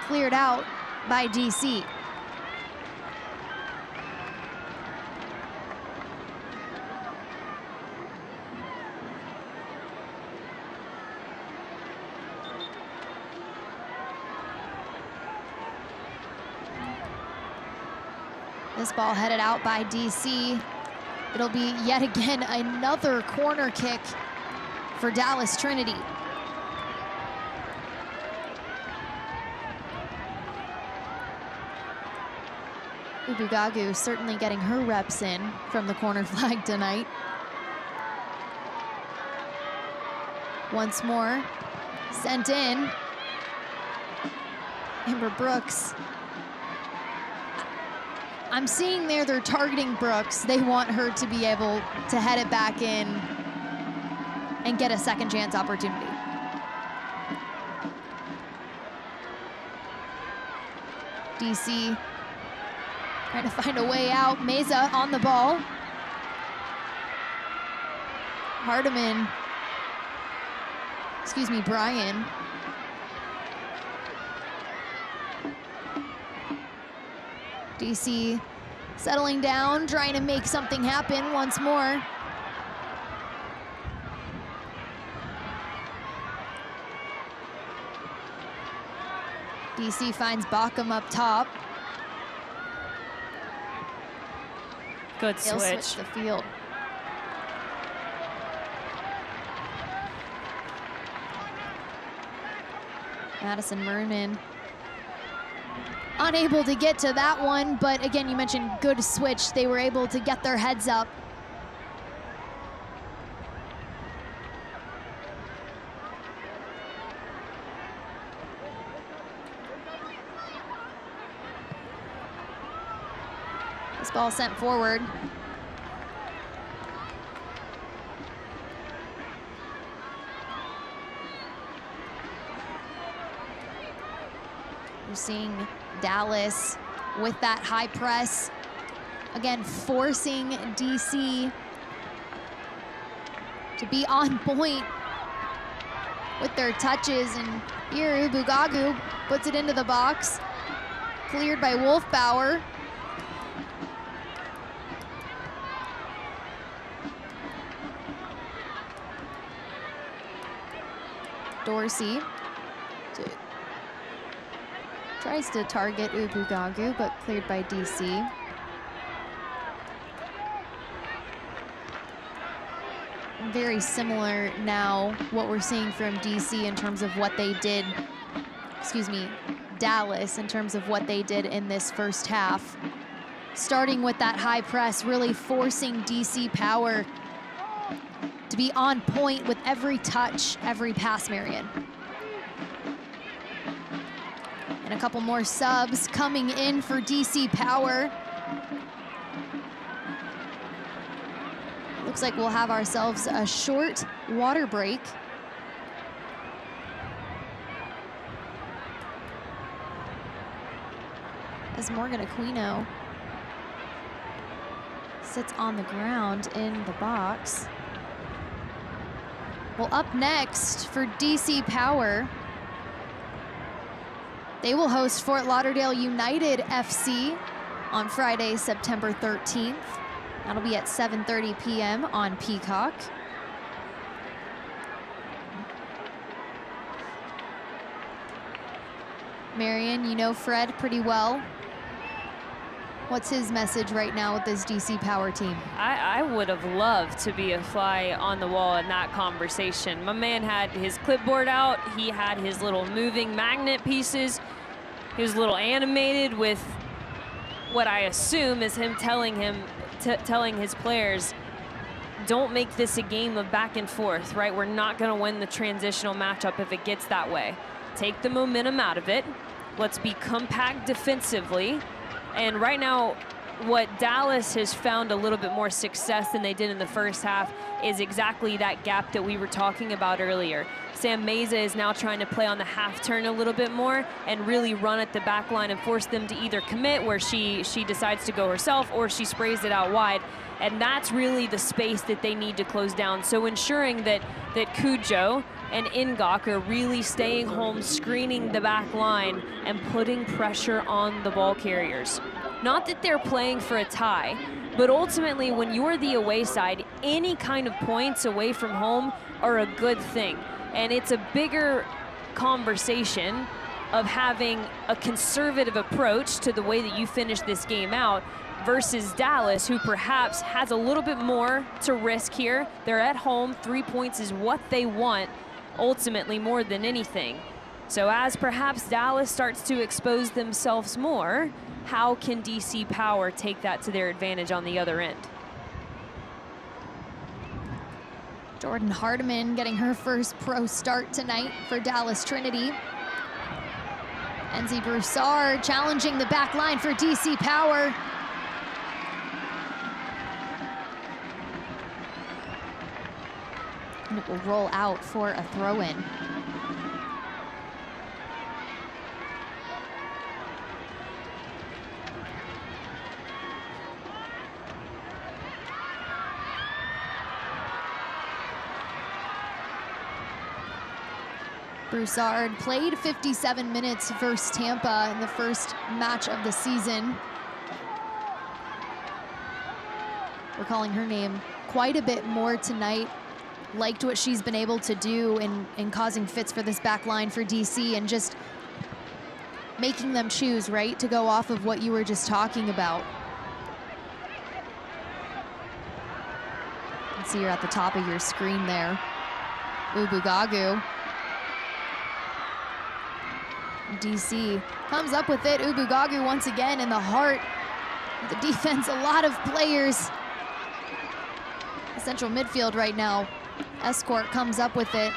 A: Cleared out by DC. This ball headed out by DC. It'll be yet again another corner kick for Dallas Trinity. Ubigagu certainly getting her reps in from the corner flag tonight. Once more, sent in. Amber Brooks. I'm seeing there they're targeting Brooks. They want her to be able to head it back in and get a second chance opportunity. DC trying to find a way out. Meza on the ball. Hardiman, excuse me, Bryan. DC settling down, trying to make something happen once more. DC finds Bockham up top.
B: Good
A: They'll
B: switch.
A: switch the field. Madison Merman unable to get to that one, but again, you mentioned good switch. They were able to get their heads up. This ball sent forward. We're seeing Dallas with that high press. Again, forcing DC to be on point with their touches. And here, Ubugagu puts it into the box. Cleared by Wolfbauer. Dorsey tries to target Ubugagu, but cleared by DC. Very similar now what we're seeing from DC in terms of what they did, Dallas in terms of what they did in this first half. Starting with that high press, really forcing DC Power to be on point with every touch, every pass, Marion. And a couple more subs coming in for DC Power. Looks like we'll have ourselves a short water break. As Morgan Aquino sits on the ground in the box. Well, up next for DC Power, they will host Fort Lauderdale United FC on Friday, September 13th. That'll be at 7:30 p.m. on Peacock. Marion, you know Fred pretty well. What's his message right now with this DC Power team?
B: I would have loved to be a fly on the wall in that conversation. My man had his clipboard out. He had his little moving magnet pieces. He was a little animated with what I assume is him telling his players, don't make this a game of back and forth, right? We're not going to win the transitional matchup if it gets that way. Take the momentum out of it. Let's be compact defensively. And right now, what Dallas has found a little bit more success than they did in the first half is exactly that gap that we were talking about earlier. Sam Meza is now trying to play on the half turn a little bit more and really run at the back line and force them to either commit where she decides to go herself or she sprays it out wide. And that's really the space that they need to close down. So ensuring that Cujo and Ngok are really staying home, screening the back line and putting pressure on the ball carriers. Not that they're playing for a tie, but ultimately when you're the away side, any kind of points away from home are a good thing. And it's a bigger conversation of having a conservative approach to the way that you finish this game out versus Dallas, who perhaps has a little bit more to risk here. They're at home, 3 points is what they want, ultimately more than anything. So as perhaps Dallas starts to expose themselves more, how can DC Power take that to their advantage on the other end?
A: Jordan Hardiman getting her first pro start tonight for Dallas Trinity. Enzi Broussard challenging the back line for DC Power. And it will roll out for a throw-in. Broussard played 57 minutes versus Tampa in the first match of the season. We're calling her name quite a bit more tonight. Liked what she's been able to do in causing fits for this back line for DC and just making them choose, right, to go off of what you were just talking about. can see her at the top of your screen there. Ubugagu. DC comes up with it. Ubugagu once again in the heart of the defense. A lot of players. Central midfield right now. Escort comes up with it.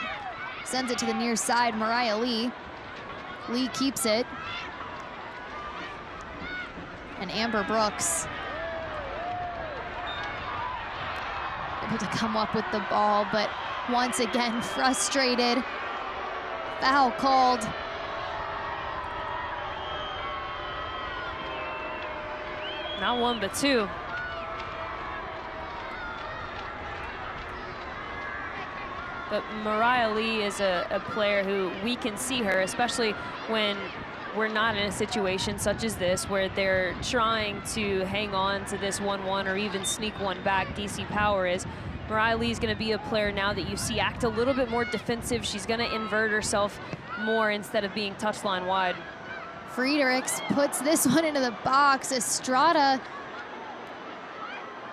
A: Sends it to the near side. Mariah Lee. Lee keeps it. And Amber Brooks able to come up with the ball, but once again frustrated. Foul called.
B: Not one, but two. But Mariah Lee is a player who we can see her, especially when we're not in a situation such as this where they're trying to hang on to this 1-1 or even sneak one back. DC Power is. Mariah Lee is going to be a player now that you see act a little bit more defensive. She's going to invert herself more instead of being touchline wide.
A: Friedrichs puts this one into the box. Estrada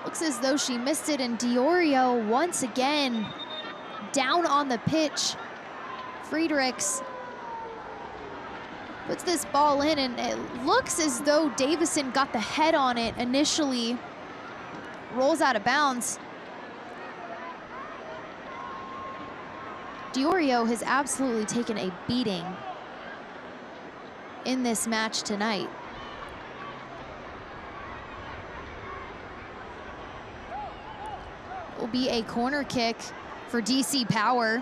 A: looks as though she missed it, and Diorio once again down on the pitch. Friedrichs puts this ball in, and it looks as though Davison got the head on it initially. Rolls out of bounds. Diorio has absolutely taken a beating in this match tonight. Will be a corner kick for DC Power.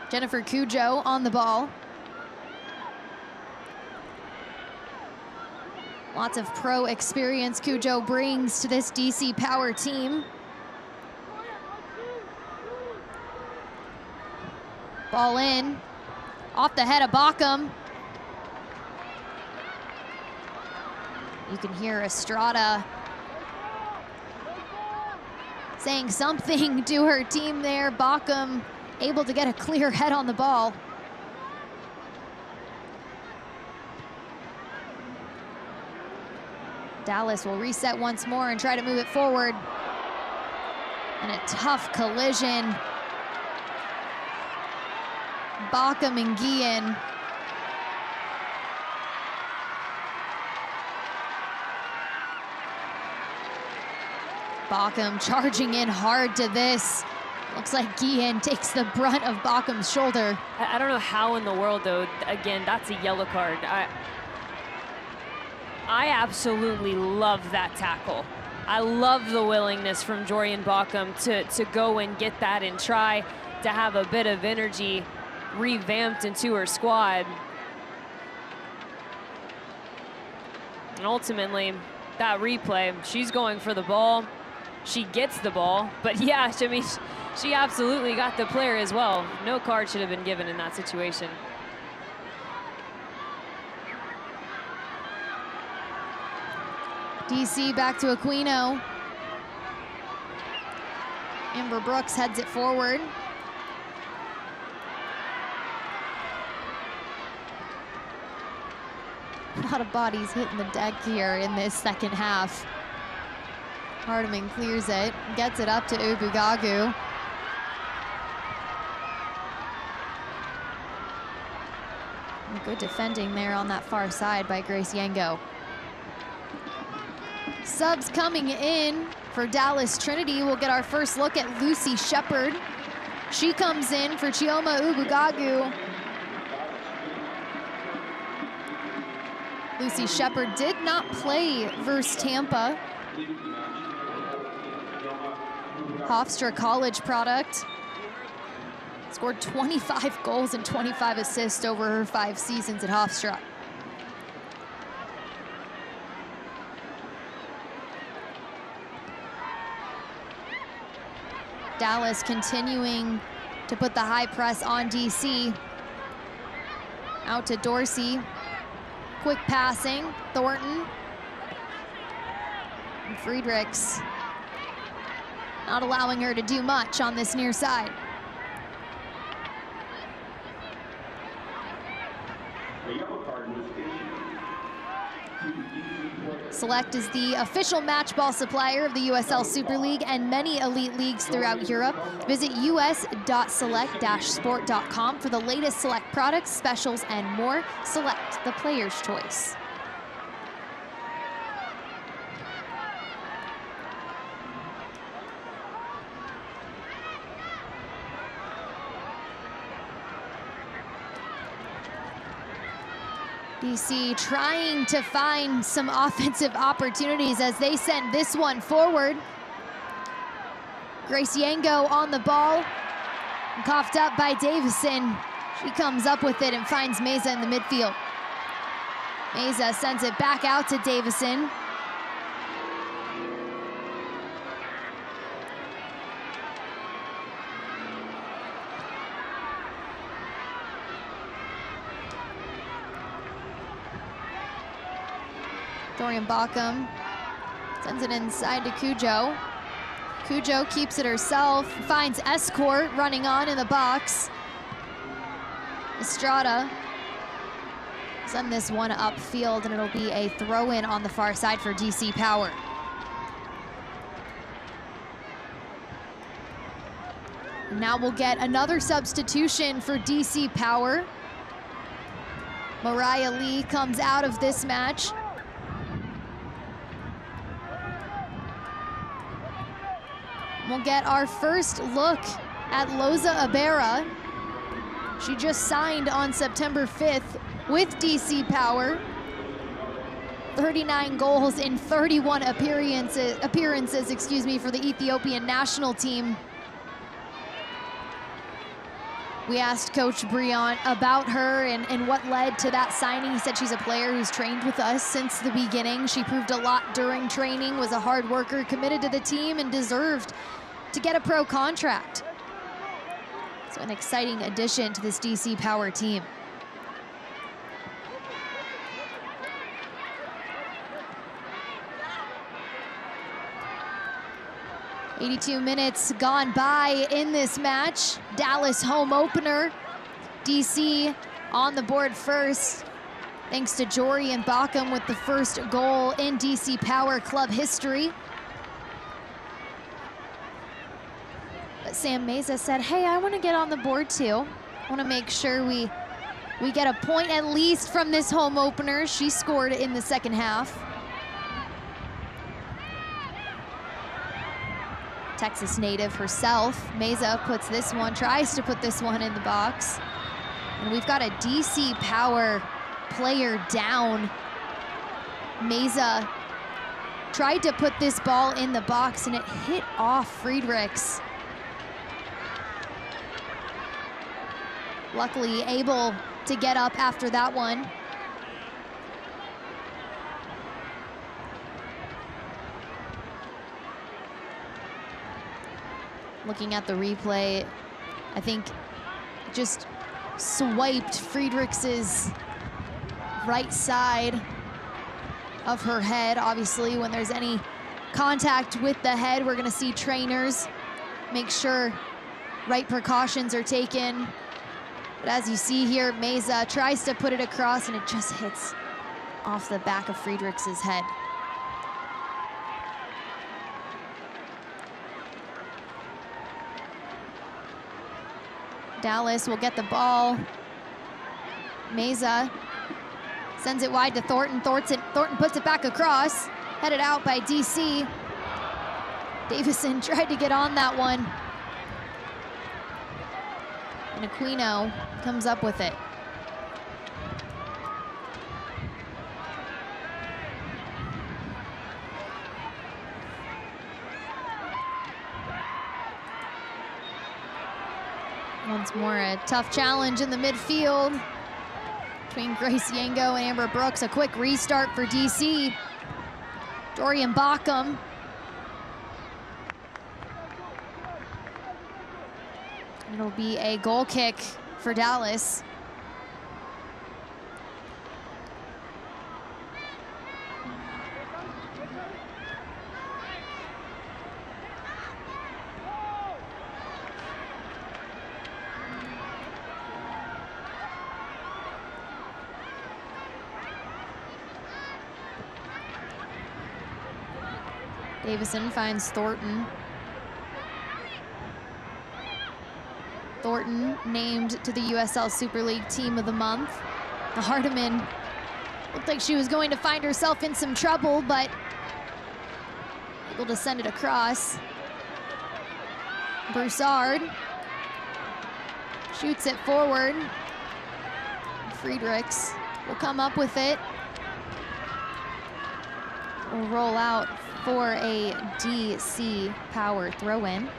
A: Jennifer Cujo on the ball. Lots of pro experience Cujo brings to this DC Power team. Ball in, off the head of Bockham. You can hear Estrada saying something to her team there. Bockham able to get a clear head on the ball. Dallas will reset once more and try to move it forward. And a tough collision. Bockham and Guillen. Bockham charging in hard to this. Looks like Guillen takes the brunt of Bockham's shoulder.
B: I don't know how in the world, though, again, that's a yellow card. I absolutely love that tackle. I love the willingness from Jorian Bockham to go and get that and try to have a bit of energy revamped into her squad. And ultimately, that replay, she's going for the ball. She gets the ball, but yeah, I mean, she absolutely got the player as well. No card should have been given in that situation.
A: DC back to Aquino. Amber Brooks heads it forward. A lot of bodies hitting the deck here in this second half. Hardiman clears it, gets it up to Ubugagu. Good defending there on that far side by Grace Yango. Subs coming in for Dallas Trinity. We'll get our first look at Lucy Shepard. She comes in for Chioma Ubugagu. Lucy Shepard did not play versus Tampa. Hofstra College product. Scored 25 goals and 25 assists over her 5 seasons at Hofstra. Dallas continuing to put the high press on DC. Out to Dorsey. Quick passing, Thornton. And Friedrichs not allowing her to do much on this near side.
L: A yellow card was issued to
A: Select is the official match ball supplier of the USL Super League and many elite leagues throughout Europe. Visit us.select-sport.com for the latest Select products, specials, and more. Select, the player's choice. DC trying to find some offensive opportunities as they send this one forward. Grace Yango on the ball, coughed up by Davison. She comes up with it and finds Meza in the midfield. Meza sends it back out to Davison. Dorian Backham sends it inside to Cujo. Cujo keeps it herself, finds Escort running on in the box. Estrada send this one upfield, and it'll be a throw-in on the far side for DC Power. Now we'll get another substitution for DC Power. Mariah Lee comes out of this match. We'll get our first look at Loza Abera. She just signed on September 5th with DC Power. 39 goals in 31 appearances, for the Ethiopian national team. We asked Coach Briant about her and what led to that signing. He said she's a player who's trained with us since the beginning. She proved a lot during training, was a hard worker, committed to the team, and deserved to get a pro contract. So an exciting addition to this DC Power team. "82 minutes gone by in this match. Dallas home opener. DC on the board first, thanks to Jory and Backham with the first goal in DC Power club history. But Sam Meza said, hey, I want to get on the board too. I want to make sure we get a point at least from this home opener. She scored in the second half. Texas native herself. Meza puts this one, tries to put this one in the box. And we've got a DC Power player down. Meza tried to put this ball in the box and it hit off Friedrichs. Luckily able to get up after that one. Looking at the replay, I think just swiped Friedrichs' right side of her head. Obviously, when there's any contact with the head, we're gonna see trainers make sure right precautions are taken. But as you see here, Meza tries to put it across and it just hits off the back of Friedrichs' head. Dallas will get the ball. Meza sends it wide to Thornton. Thornton puts it back across. Headed out by DC. Davison tried to get on that one. And Aquino comes up with it. Once more, a tough challenge in the midfield between Grace Yango and Amber Brooks. A quick restart for DC. Dorian Backham. It'll be a goal kick for Dallas. Davison finds Thornton. Thornton named to the USL Super League Team of the Month. The Hardiman looked like she was going to find herself in some trouble, but able to send it across. Broussard shoots it forward. Friedrichs will come up with it. Will roll out for a DC Power throw-in.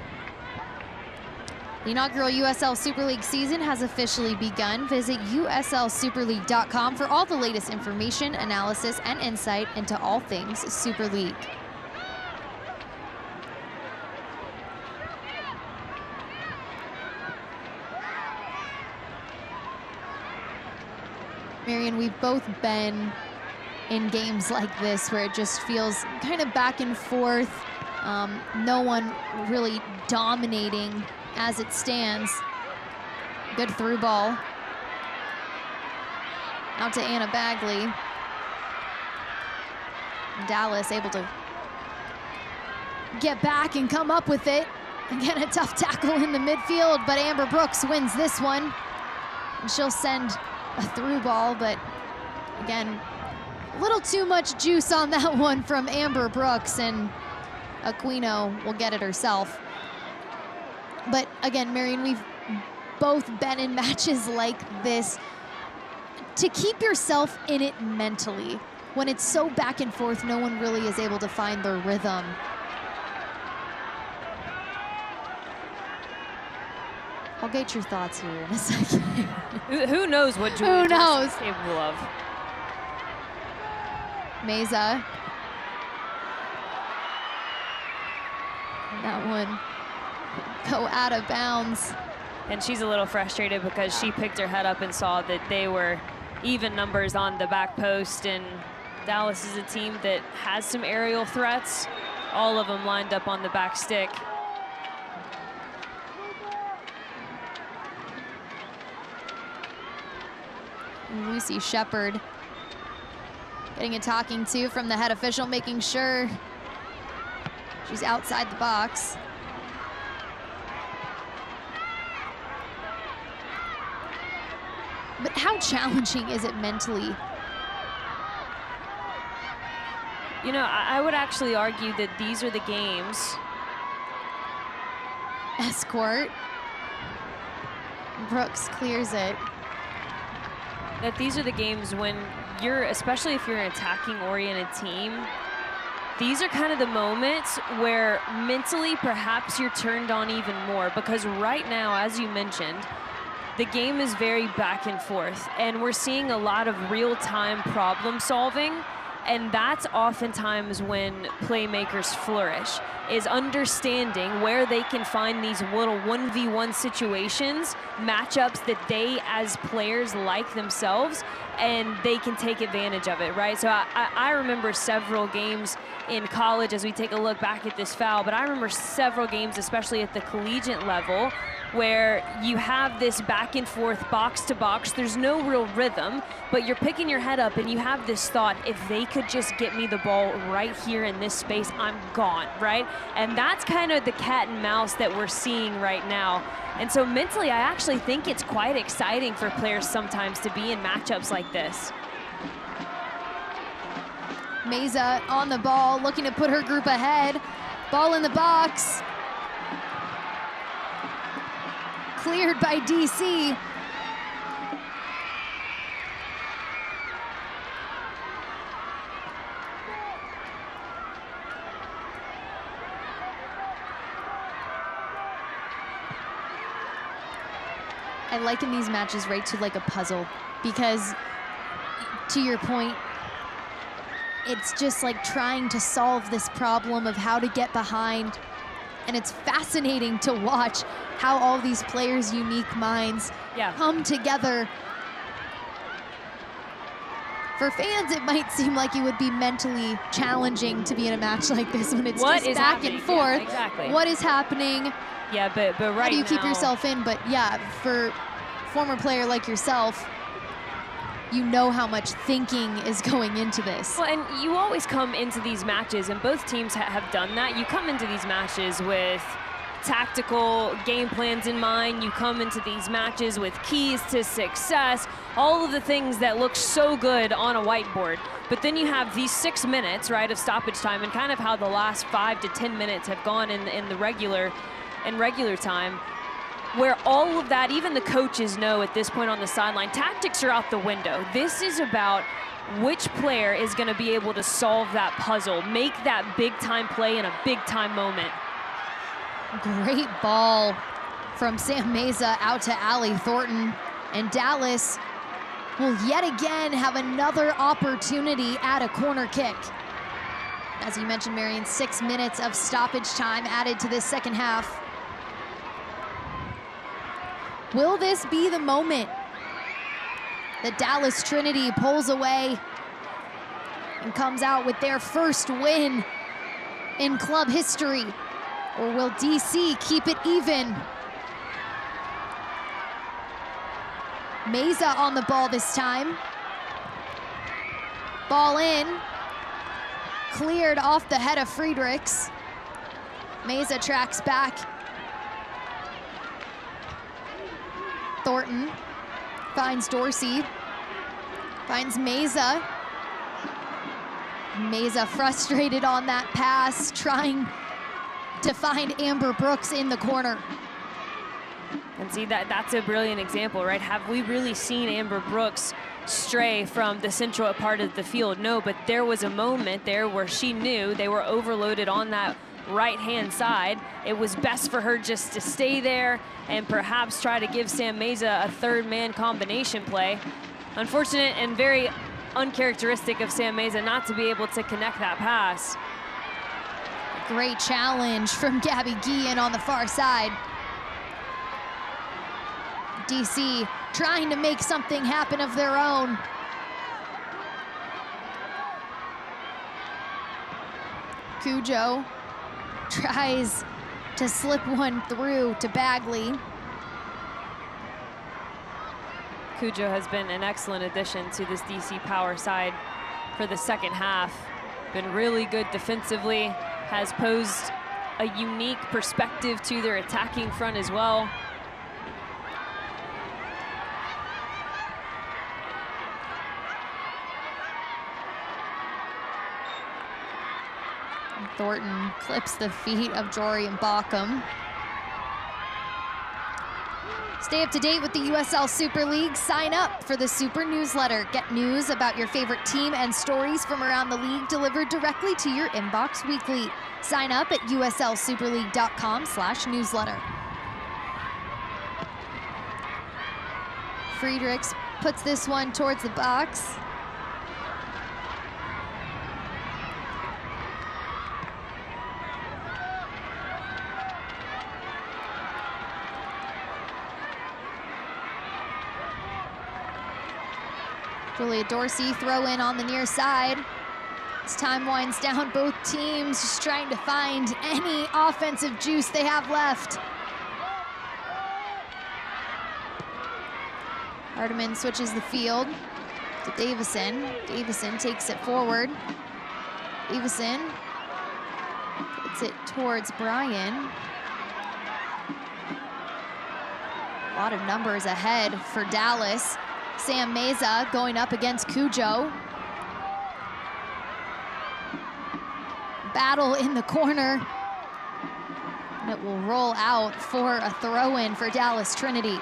A: The inaugural USL Super League season has officially begun. Visit USLSuperLeague.com for all the latest information, analysis, and insight into all things Super League. Marion, we've both been in games like this where it just feels kind of back and forth. No one really dominating as it stands. Good through ball. Out to Anna Bagley. Dallas able to get back and come up with it. Again, a tough tackle in the midfield, but Amber Brooks wins this one. And she'll send a through ball, but again, a little too much juice on that one from Amber Brooks, and Aquino will get it herself. But again, Marion, we've both been in matches like this. To keep yourself in it mentally, when it's so back and forth, no one really is able to find their rhythm. I'll get your thoughts here in a second.
B: Who knows what Julie is capable of?
A: Meza. That one go out of bounds.
B: And she's a little frustrated because she picked her head up and saw that they were even numbers on the back post, and Dallas is a team that has some aerial threats, all of them lined up on the back stick.
A: Lucy Shepard getting a talking to from the head official, making sure she's outside the box. But how challenging is it mentally?
B: You know, I would actually argue that these are the games.
A: Escort. Brooks clears it.
B: That these are the games when you're, especially if you're an attacking-oriented team, these are kind of the moments where mentally perhaps you're turned on even more, because right now, as you mentioned, the game is very back and forth, and we're seeing a lot of real-time problem solving, and that's oftentimes when playmakers flourish, is understanding where they can find these little 1v1 situations, matchups that they as players like themselves, and they can take advantage of it, right? So I remember several games in college as we take a look back at this foul, but I remember several games, especially at the collegiate level, where you have this back and forth, box to box. There's no real rhythm, but you're picking your head up and you have this thought, if they could just get me the ball right here in this space, I'm gone, right? And that's kind of the cat and mouse that we're seeing right now. And so mentally, I actually think it's quite exciting for players sometimes to be in matchups like this.
A: Meza on the ball, looking to put her group ahead. Ball in the box. Cleared by DC. I liken these matches right to like a puzzle, because to your point, it's just like trying to solve this problem of how to get behind. And it's fascinating to watch how all these players' unique minds come together. For fans, it might seem like it would be mentally challenging to be in a match like this when it's just back and forth.
B: Yeah, exactly.
A: What is happening?
B: Yeah, but right now,
A: how do you keep yourself in? But yeah, for a former player like yourself, you know how much thinking is going into this.
B: Well, and you always come into these matches, and both teams have done that. You come into these matches with tactical game plans in mind. You come into these matches with keys to success, all of the things that look so good on a whiteboard. But then you have these 6 minutes, right, of stoppage time, and kind of how the last 5 to 10 minutes have gone in the regular time, where all of that, even the coaches know at this point on the sideline, tactics are out the window. This is about which player is going to be able to solve that puzzle, make that big-time play in a big-time moment.
A: Great ball from Sam Meza out to Allie Thornton, and Dallas will yet again have another opportunity at a corner kick. As you mentioned, Marion, 6 minutes of stoppage time added to this second half. Will this be the moment that Dallas Trinity pulls away and comes out with their first win in club history? Or will DC keep it even? Meza on the ball this time. Ball in. Cleared off the head of Friedrichs. Meza tracks back. Thornton finds Dorsey. Finds Meza. Meza frustrated on that pass, trying to find Amber Brooks in the corner.
B: And see, that's a brilliant example, right? Have we really seen Amber Brooks stray from the central part of the field? No, but there was a moment there where she knew they were overloaded on that right-hand side. It was best for her just to stay there and perhaps try to give Sam Meza a third-man combination play. Unfortunate and very uncharacteristic of Sam Meza not to be able to connect that pass.
A: Great challenge from Gabby Guillen on the far side. DC trying to make something happen of their own. Cujo tries to slip one through to Bagley.
B: Cujo has been an excellent addition to this DC power side for the second half. Been really good defensively, has posed a unique perspective to their attacking front as well.
A: Thornton clips the feet of Jorian Baucom. Stay up to date with the USL Super League. Sign up for the Super newsletter. Get news about your favorite team and stories from around the league delivered directly to your inbox weekly. Sign up at uslsuperleague.com/newsletter. Friedrichs puts this one towards the box. Julia Dorsey throw in on the near side. As time winds down, both teams just trying to find any offensive juice they have left. Hardiman switches the field to Davison. Davison takes it forward. Davison puts it towards Bryan. A lot of numbers ahead for Dallas. Sam Meza going up against Cujo. Battle in the corner. And it will roll out for a throw-in for Dallas Trinity.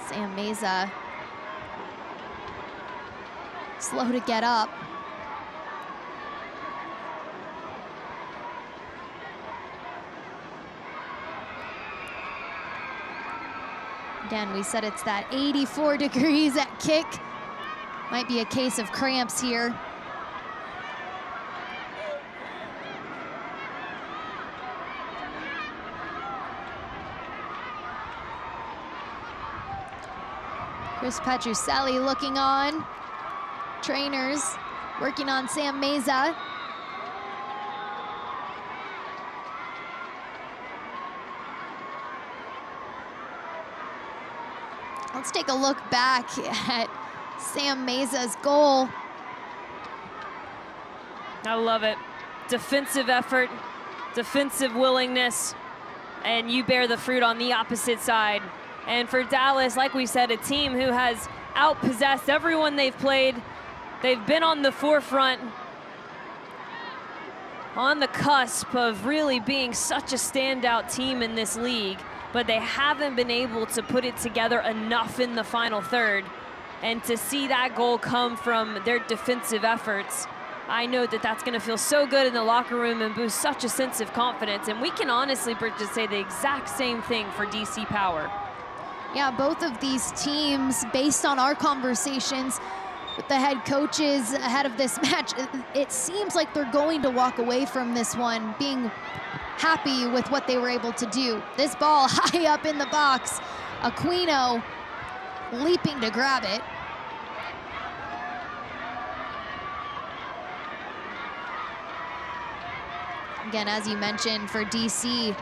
A: Sam Meza slow to get up. Again, we said it's that 84 degrees at kick. Might be a case of cramps here. Chris Petrucelli looking on. Trainers working on Sam Meza. Let's take a look back at Sam Meza's goal.
B: I love it. Defensive effort, defensive willingness, and you bear the fruit on the opposite side. And for Dallas, like we said, a team who has outpossessed everyone they've played. They've been on the forefront, on the cusp of really being such a standout team in this league, but they haven't been able to put it together enough in the final third. And to see that goal come from their defensive efforts, I know that that's going to feel so good in the locker room and boost such a sense of confidence. And we can honestly, Bridget, say the exact same thing for DC Power.
A: Yeah, both of these teams, based on our conversations with the head coaches ahead of this match, it seems like they're going to walk away from this one being happy with what they were able to do. This ball high up in the box, Aquino leaping to grab it. Again, as you mentioned, for DC,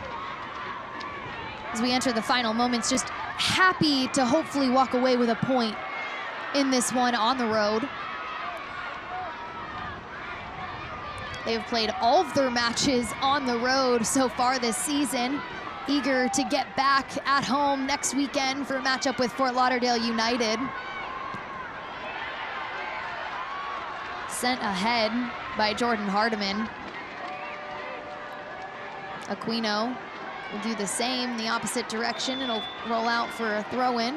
A: as we enter the final moments, just happy to hopefully walk away with a point in this one on the road. They've played all of their matches on the road so far this season, eager to get back at home next weekend for a matchup with Fort Lauderdale United. Sent ahead by Jordan Hardiman. Aquino will do the same in the opposite direction. It'll roll out for a throw-in.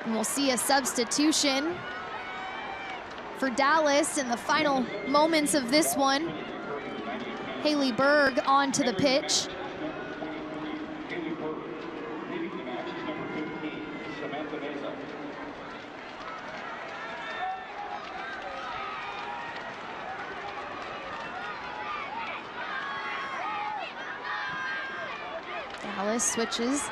A: And we'll see a substitution for Dallas in the final moments of this one. Haley Berg onto the pitch. Dallas switches.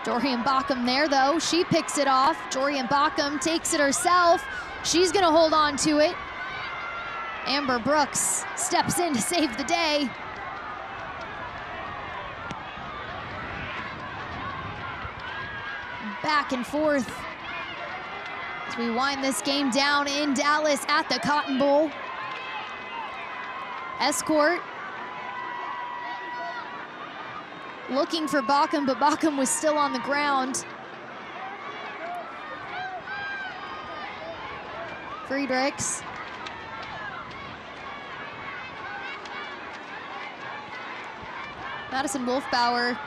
A: Jorian Bockham there though. She picks it off. Jorian Bockham takes it herself. She's gonna hold on to it. Amber Brooks steps in to save the day. Back and forth as we wind this game down in Dallas at the Cotton Bowl. Escort looking for Bockham, but Bockham was still on the ground. Friedrichs. Madison Wolfbauer,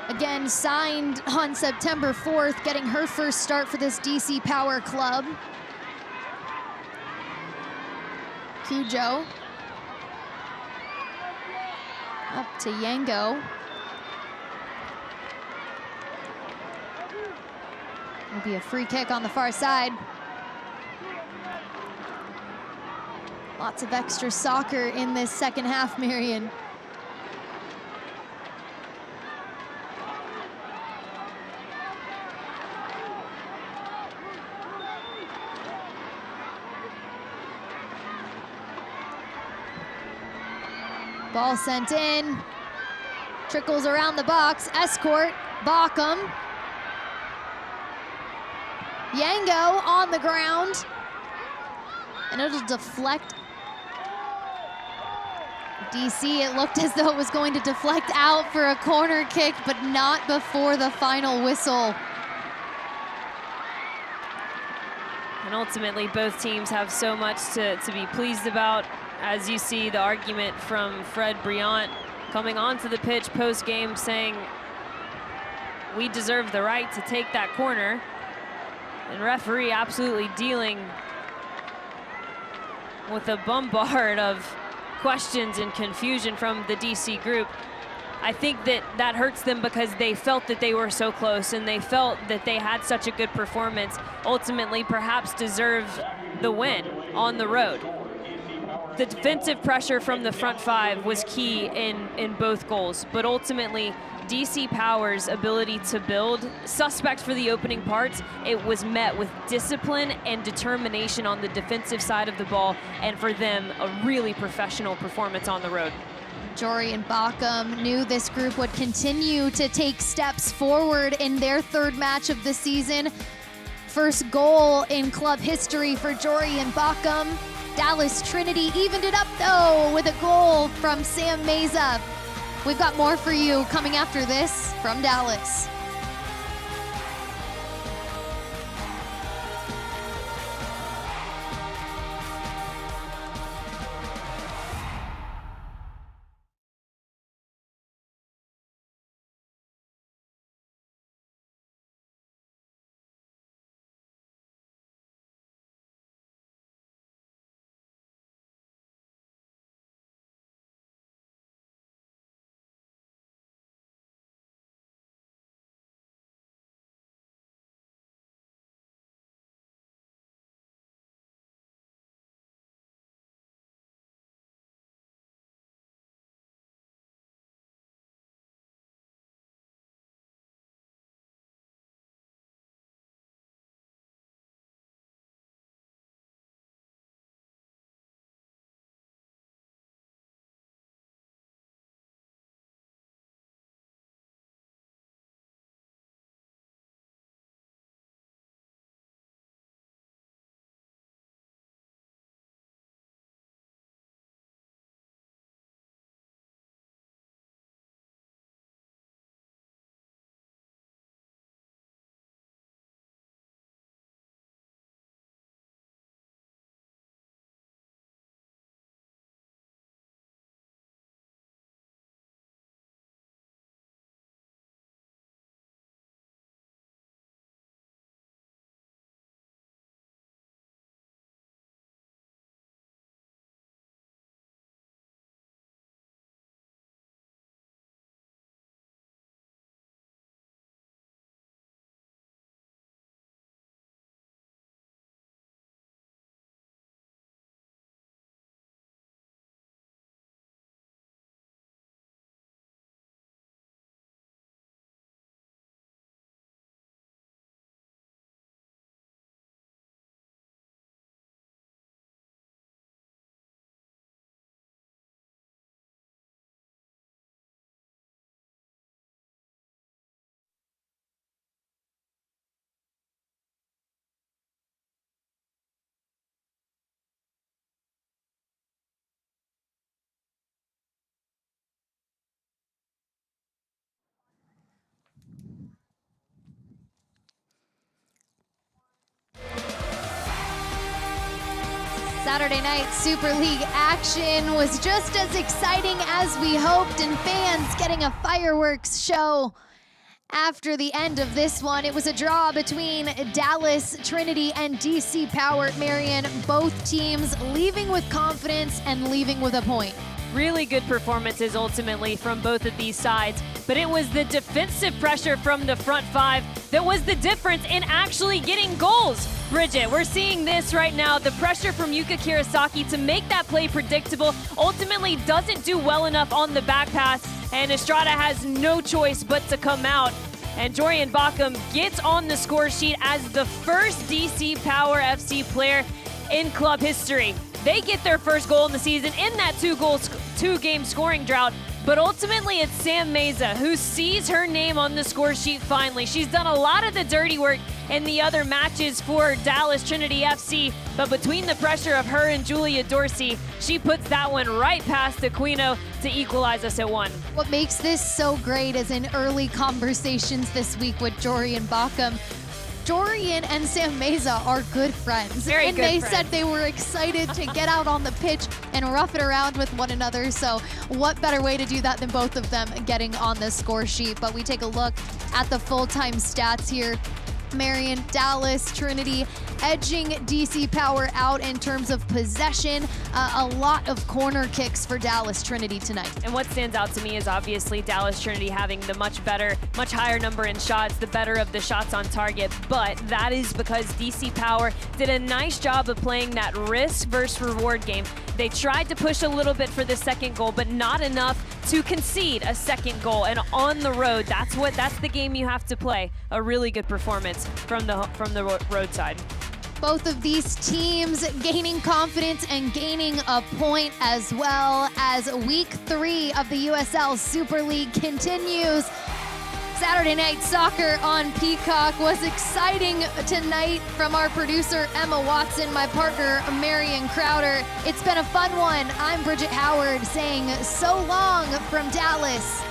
A: again signed on September 4th, getting her first start for this DC Power club. Cujo. Up to Yango. It'll be a free kick on the far side. Lots of extra soccer in this second half, Marion. Ball sent in, trickles around the box, Escort, Bockham. Yango on the ground, and it'll deflect. DC, it looked as though it was going to deflect out for a corner kick, but not before the final whistle.
B: And ultimately, both teams have so much to be pleased about. As you see the argument from Fred Briant coming onto the pitch post-game saying, we deserve the right to take that corner. And referee absolutely dealing with a bombard of questions and confusion from the DC group. I think that hurts them because they felt that they were so close and they felt that they had such a good performance, ultimately perhaps deserved the win on the road. The defensive pressure from the front five was key in both goals, but ultimately DC Power's ability to build, suspect for the opening parts, it was met with discipline and determination on the defensive side of the ball, and for them, a really professional performance on the road.
A: Jory and Bockham knew this group would continue to take steps forward in their third match of the season. First goal in club history for Jory and Bockham. Dallas Trinity evened it up though with a goal from Sam Meza. We've got more for you coming after this from Dallas. Saturday night Super League action was just as exciting as we hoped, and fans getting a fireworks show after the end of this one. It was a draw between Dallas Trinity and DC Power Marion, both teams leaving with confidence and leaving with a point.
B: Really good performances ultimately from both of these sides, but it was the defensive pressure from the front five that was the difference in actually getting goals. Bridget, we're seeing this right now. The pressure from Yuka Kirasaki to make that play predictable ultimately doesn't do well enough on the back pass, and Estrada has no choice but to come out. And Jory and Bockham gets on the score sheet as the first DC Power FC player in club history. They get their first goal in the season in that two-game scoring drought, but ultimately it's Sam Meza who sees her name on the score sheet finally. She's done a lot of the dirty work in the other matches for Dallas Trinity FC, but between the pressure of her and Julia Dorsey, she puts that one right past Aquino to equalize us at 1.
A: What makes this so great is in early conversations this week with Jory and Bockham, Jorian and Sam Meza are good friends.
B: Very good friends.
A: They said they were excited to get out on the pitch and rough it around with one another. So what better way to do that than both of them getting on the score sheet? But we take a look at the full-time stats here. Marion, Dallas, Trinity edging DC Power out in terms of possession. A lot of corner kicks for Dallas Trinity tonight.
B: And what stands out to me is obviously Dallas Trinity having the much higher number in shots, the better of the shots on target. But that is because DC Power did a nice job of playing that risk versus reward game. They tried to push a little bit for the second goal, but not enough to concede a second goal. And on the road, that's the game you have to play. A really good performance from the roadside.
A: Both of these teams gaining confidence and gaining a point as well as week 3 of the USL Super League continues. Saturday night soccer on Peacock was exciting tonight from our producer Emma Watson, my partner Marion Crowder. It's been a fun one. I'm Bridget Howard saying so long from Dallas.